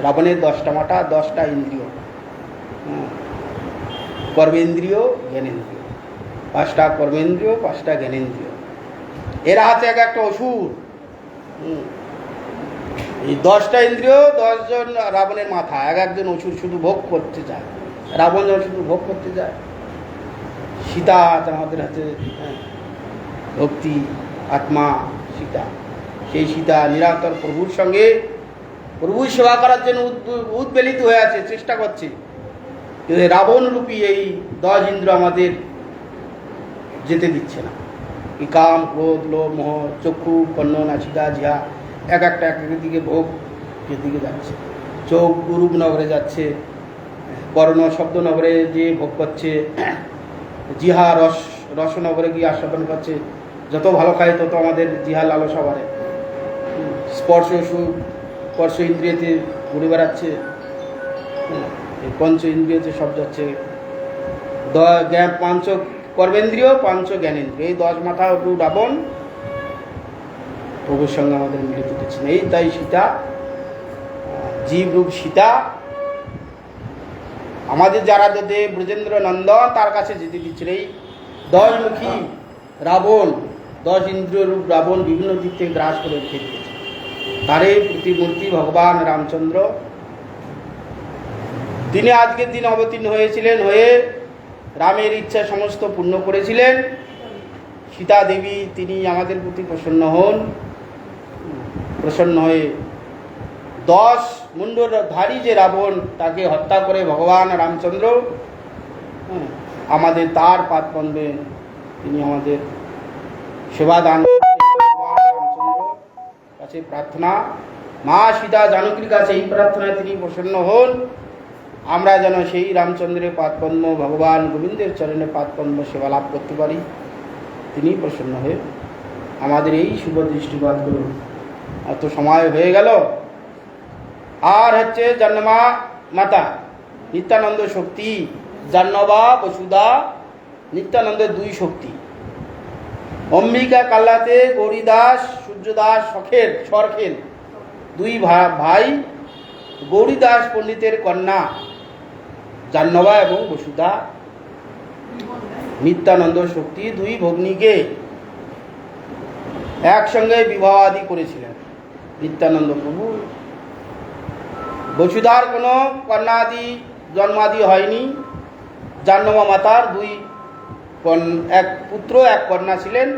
রাবণের 10টা মাথা, 10টা ইন্দ্রিয়, কর্মেন্দ্রিয়, জ্ঞানেন্দ্রিয়, 5টা কর্মেন্দ্রিয়, 5টা জ্ঞানেন্দ্রিয়। এরা হচ্ছে এক একটা অসুর। এই 10টা ইন্দ্রিয়, 10 জন রাবণের মাথা, এক একজন অসুর শুধু ভোগ করতে যায়। রাবণ যখন শুধু ভোগ করতে যায়, সীতা আমাদের হাতে ভক্তি আত্মা সীতা, সেই সীতা নিরন্তর প্রভুর সঙ্গে প্রভুর সেবা করার জন্য উদ্বেলিত হয়ে আছে, চেষ্টা করছে। কিন্তু রাবণ রূপী এই 10 ইন্দ্র আমাদের যেতে দিচ্ছে না। এই কাম, ক্রোধ, লোভ, মোহ, চক্ষু, কর্ণ, নাসিকা, জিহা এক একটা দিকে ভোগ দিকে যাচ্ছে। চোখ রূপনগরে যাচ্ছে, কর্ণ শব্দনগরে যে ভোগ করছে, জিহা রসনগরে গিয়ে আস্বাদন করছে। যত ভালো খায় তত আমাদের জিহা লালসা বাড়ে। স্পর্শ ইন্দ্রিয়তে ঘুরে বেড়াচ্ছে, পঞ্চ ইন্দ্রিয়তে সব যাচ্ছে। পঞ্চ কর্মেন্দ্রিয়, পঞ্চ জ্ঞানেন্দ্রিয়, এই 10 মাথা রাবণ প্রভুর সঙ্গে আমাদের মিলিত হচ্ছে না। এই তাই সীতা, জীব রূপ সীতা আমাদের যারা দেব ব্রজেন্দ্র নন্দন তার কাছে যেতে দিচ্ছে এই 10 মুখী রাবণ 10 ইন্দ্রিয়রূপ রাবণ বিভিন্ন দিক থেকে গ্রাস করে রেখে দিয়েছে। তারই প্রতিমূর্তি ভগবান রামচন্দ্র, তিনি আজকের দিন অবতীর্ণ হয়েছিলেন, হয়ে রামের ইচ্ছা সমস্ত পূর্ণ করেছিলেন। সীতা দেবী তিনি আমাদের প্রতি প্রসন্ন হন, প্রসন্ন হয়ে 10 মুন্ডধারী যে রাবণ তাকে হত্যা করে ভগবান রামচন্দ্র আমাদের তার পাদ পদ্মে তিনি আমাদের সেবা দান। রামচন্দ্র কাছে প্রার্থনা, মা সীতা জানকীর কাছে এই প্রার্থনায় তিনি প্রসন্ন হন, আমরা যেন সেই রামচন্দ্রের পাদপদ্ম ভগবান গোবিন্দের চরণে পাদপদ্ম সেবা লাভ করতে পারি। তিনি প্রসন্ন হয়ে আমাদের এই শুভ দৃষ্টিপাত করুন। এত সময় হয়ে গেল। আর হচ্ছে জন্মা মাতা নিত্যানন্দ শক্তি, জাহ্নবা বসুধা নিত্যানন্দের 2 শক্তি। অম্বিকা কাল্লাতে গৌরীদাস সূর্যদাস সরখেল 2 ভাই, গৌরীদাস পণ্ডিতের কন্যা জাহ্নবা এবং বসুধা নিত্যানন্দ শক্তি 2 ভগ্নীকে একসঙ্গে বিবাহ আদি করেছিলেন নিত্যানন্দ প্রভু। বসুধার কোনো কন্যাদি জন্মাদি হয়নি। জাহ্নবা মাতার 2 এক পুত্র 1 কন্যা ছিলেন।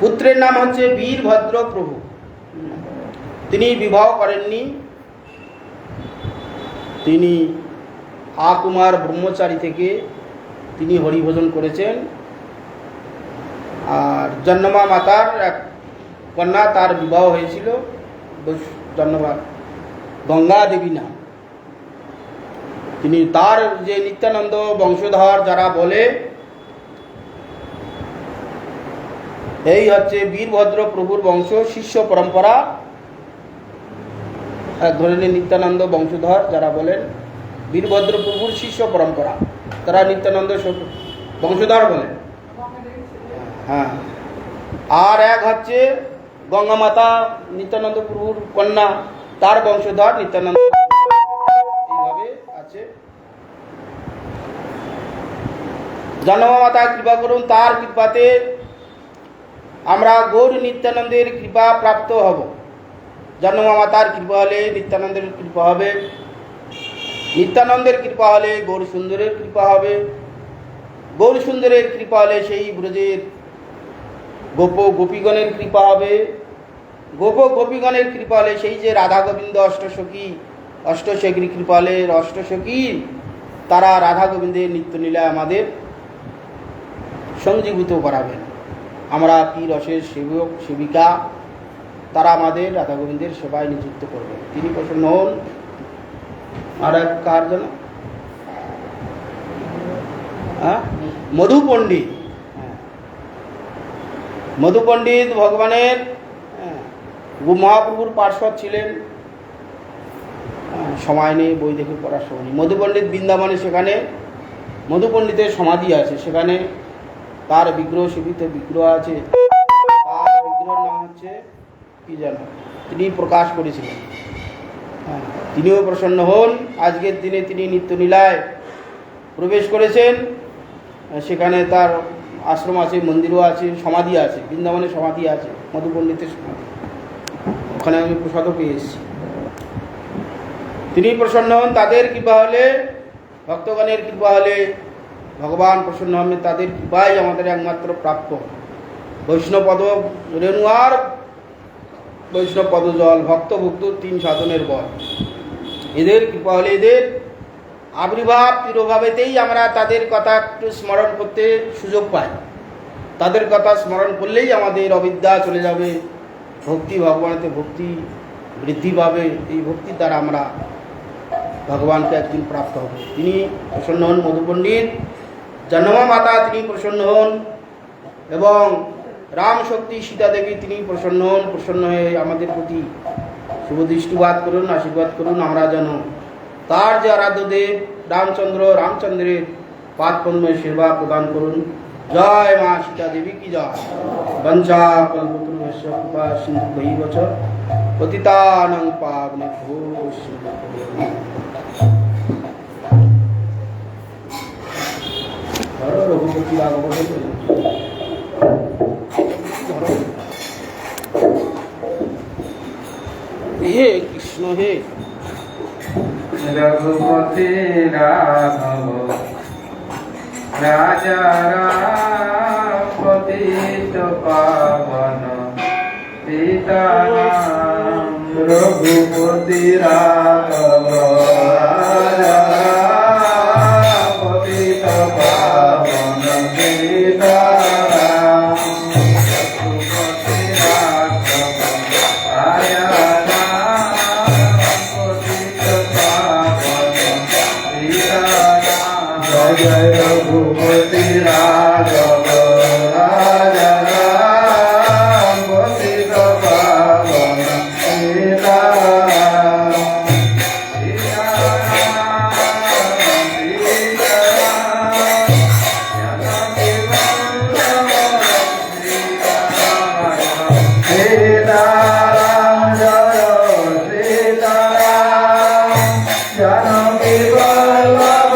পুত্রের নাম হচ্ছে বীরভদ্র প্রভু, তিনি বিবাহ করেননি, তিনি আকুমার ব্রহ্মচারী থেকে তিনি হরিভোজন করেছেন। আর জন্মা মাতার 1 কন্যা, তার বিবাহ হয়েছিল জন্মা গঙ্গা দেবী নাম। তিনি তার যে নিত্যানন্দ বংশধর যারা বলে, এই হচ্ছে বীরভদ্র প্রভুর বংশ শিষ্য পরম্পরা। এক ধরনের নিত্যানন্দ বংশধর যারা বলেন বীরভদ্র প্রভুর শিষ্য পরম্পরা, তারা নিত্যানন্দ বংশধর বলেন। হ্যাঁ, আর এক হচ্ছে গঙ্গা মাতা নিত্যানন্দ প্রভুর কন্যা, তার বংশধর নিত্যানন্দ, এইভাবে আছে। জন্মা মাতা কৃপা করুন, তার কৃপাতে আমরা গৌর নিত্যানন্দের কৃপা প্রাপ্ত হব। জন্মা মাতার কৃপা হলে নিত্যানন্দের কৃপা হবে, নিত্যানন্দের কৃপা হলে গৌর সুন্দরের কৃপা হবে, গৌর সুন্দরের কৃপা হলে সেই ব্রজের গোপীগণের কৃপা হবে, গোপীগণের কৃপা হলে সেই যে রাধা গোবিন্দ অষ্টসখীর কৃপা হলে অষ্টসখী তারা রাধা গোবিন্দের নিত্যলীলা আমাদের সঞ্জীবিত করাবেন। আমরা কি রসের সেবক সেবিকা, তারা আমাদের রাধা গোবিন্দের সেবায় নিযুক্ত করবেন, তিনি প্রসন্ন হন। আর এক কার জন্য মধু পণ্ডিত, মধু পণ্ডিত ভগবানের মহাপ্রভুর পার্শ্বদ ছিলেন। সময় নেই, বই দেখে পড়ার সময় নেই। মধু পণ্ডিত বৃন্দাবনে, সেখানে মধু পণ্ডিতের সমাধি আছে, সেখানে তার বিগ্রহ সেবিত বিগ্রহ আছে। তার বিগ্রহের নাম হচ্ছে কি জানো, তিনি প্রকাশ করেছিলেন। তিনিও প্রসন্ন হন। আজকের দিনে তিনি নিত্যলীলায় প্রবেশ করেছেন, সেখানে তার আশ্রম আছে, মন্দিরও আছে, সমাধি আছে, বৃন্দাবনে সমাধি আছে মধু পণ্ডিতের সমাধি, ওখানে আমি প্রসাদও পেয়ে এসেছি। তিনি প্রসন্ন হন, তাদের কৃপা হলে, ভক্তগণের কৃপা হলে ভগবান প্রসন্ন হন। তাদের কৃপাই আমাদের একমাত্র প্রাপ্য। বৈষ্ণব পদ রেণু আর বৈষ্ণব পদ জল, ভক্ত ভক্ত 3 সাধনের বল। এদের কৃপা হলে, এদের আবির্ভাব তিরোভাবেতেই আমরা তাদের কথা একটু স্মরণ করতে সুযোগ পাই। তাদের কথা স্মরণ করলেই আমাদের অবিদ্যা চলে যাবে, ভক্তি ভগবানেতে ভক্তি বৃদ্ধি পাবে। এই ভক্তির দ্বারা আমরা ভগবানকে একদিন প্রাপ্ত হব। তিনি প্রসন্ন হন। মধু পণ্ডিত জন্মা মাতা তিনি প্রসন্ন হন, এবং রাম শক্তি সীতা দেবী তিনি প্রসন্ন হন। প্রসন্ন হয়ে আমাদের প্রতি শুভ দৃষ্টিপাত করুন, আশীর্বাদ করুন। আমরা যেন তার যে আরাধ্য দেব রামচন্দ্রের পাদ পদ্মে সেবা প্রদান করুন। জয় মা সীতা দেবী কি জয়। বঞ্চা কল্পতরুভ্যশ্চ কৃপা সিন্ধুভ্যৈব চ পতিতানাং পাবনেভ্যো বৈষ্ণবেভ্যো। হে কৃষ্ণ হে रघुपति राघव राजा राम पतित पावन सीताराम रघुपति राघव राजा राम पतित पावन सीताराम रघुपति राघव राजा जय रघुपति राघव राजा राम पतित पावन सीताराम सीताराम जय सीताराम जानकी वल्लभ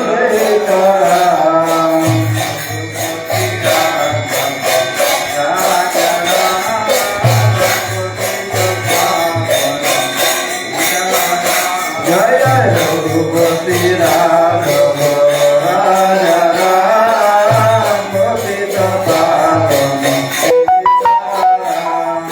सीताराम जय जय रघुपति राघव राजा राम पतित पावन Sitaram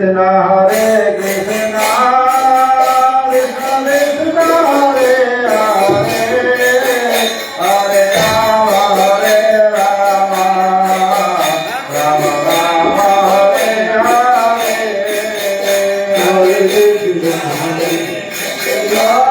Krishna Hare Krishna Krishna Krishna Hare Hare Hare Rama Hare Rama Rama Rama Hare Hare Hare Krishna Hare Krishna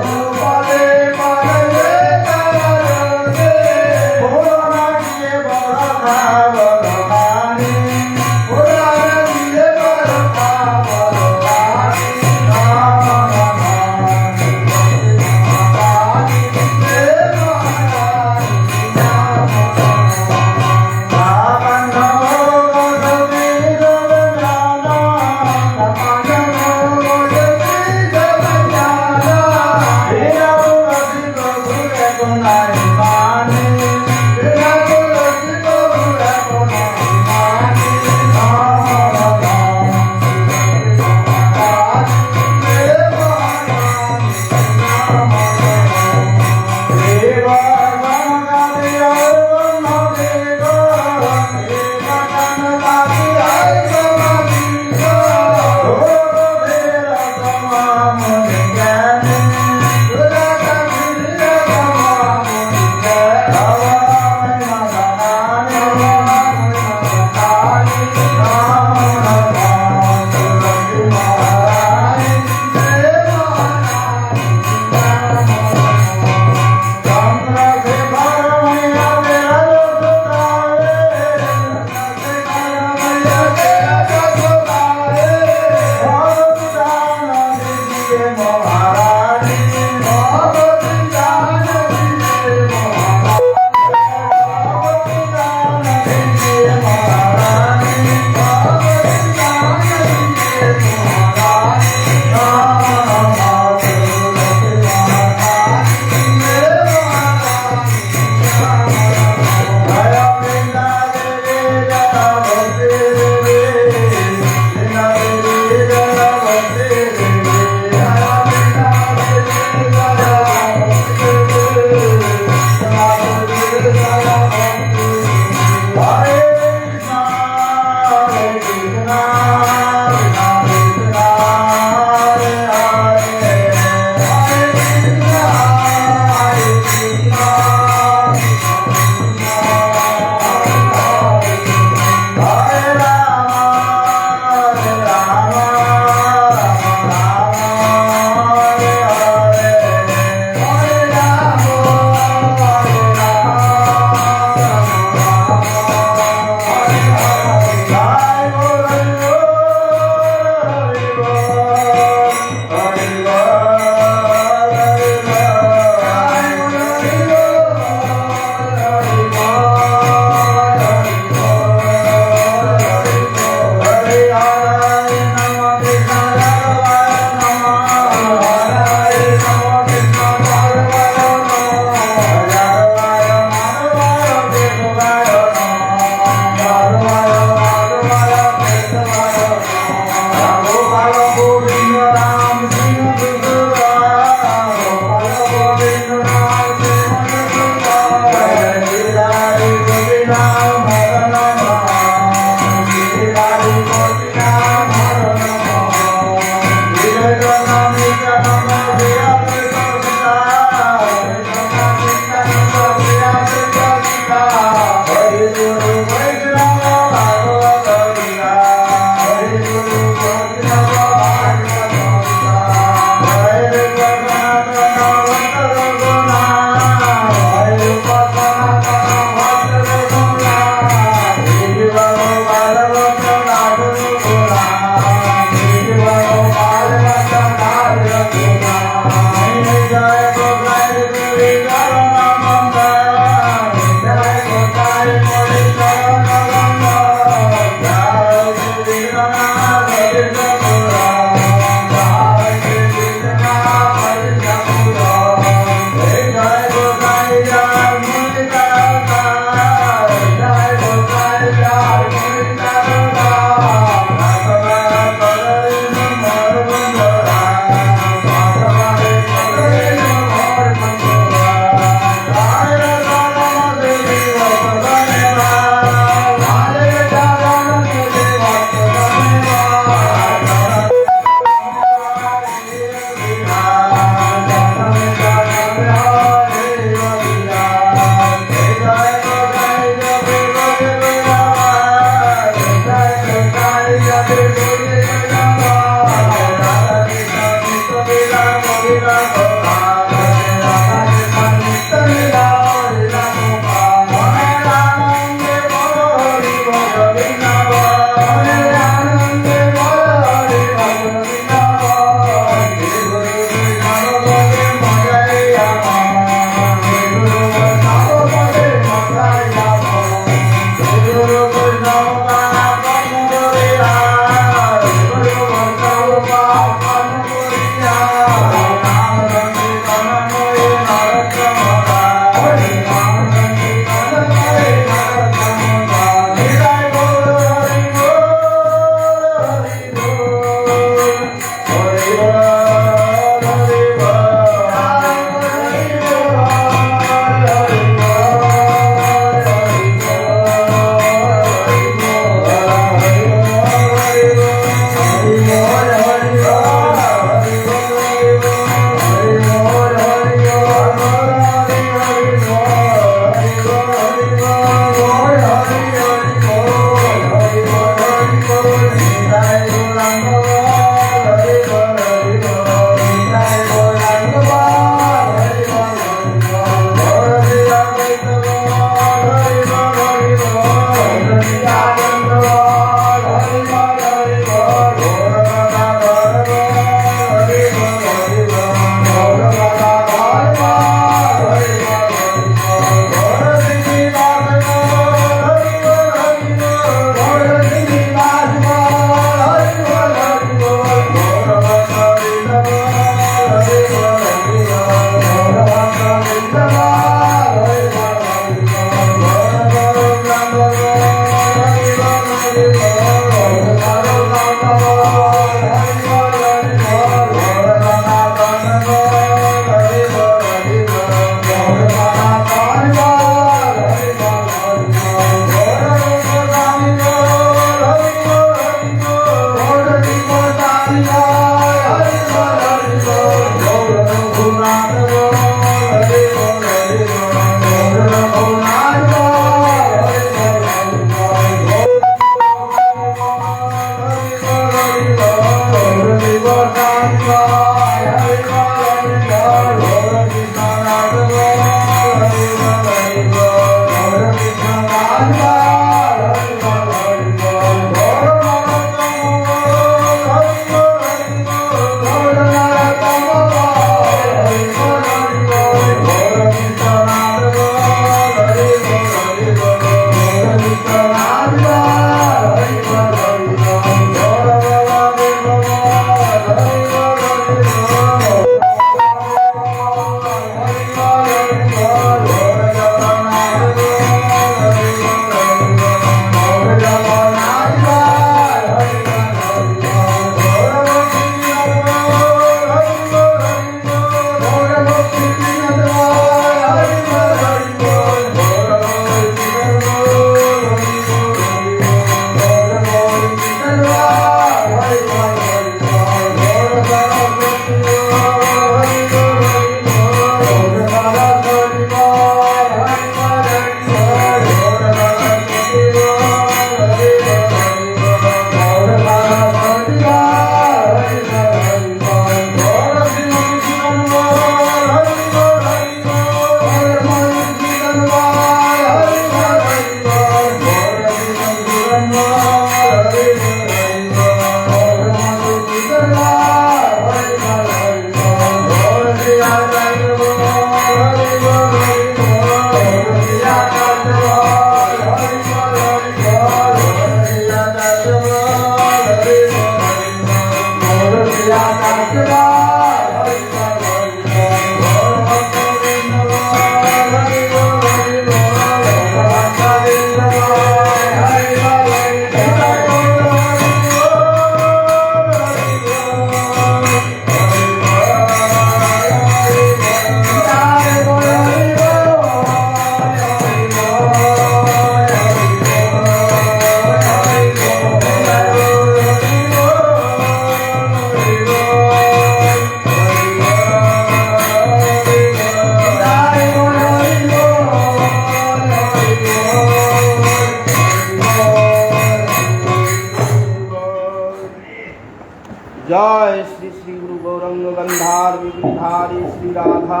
जय श्री श्री गुरु गौरंग गंधार विग्रधारी श्री राधा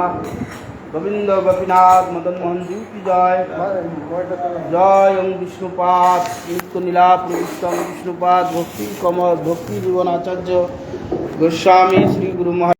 गोविंद गोपीनाथ मदन मोहन जी की जय। जय ओम विष्णुपाद नित्य नीला प्रविष्टम विष्णुपाद भक्ति कमल भक्ति जीवन आचार्य गोस्वामी श्री गुरु महाराज।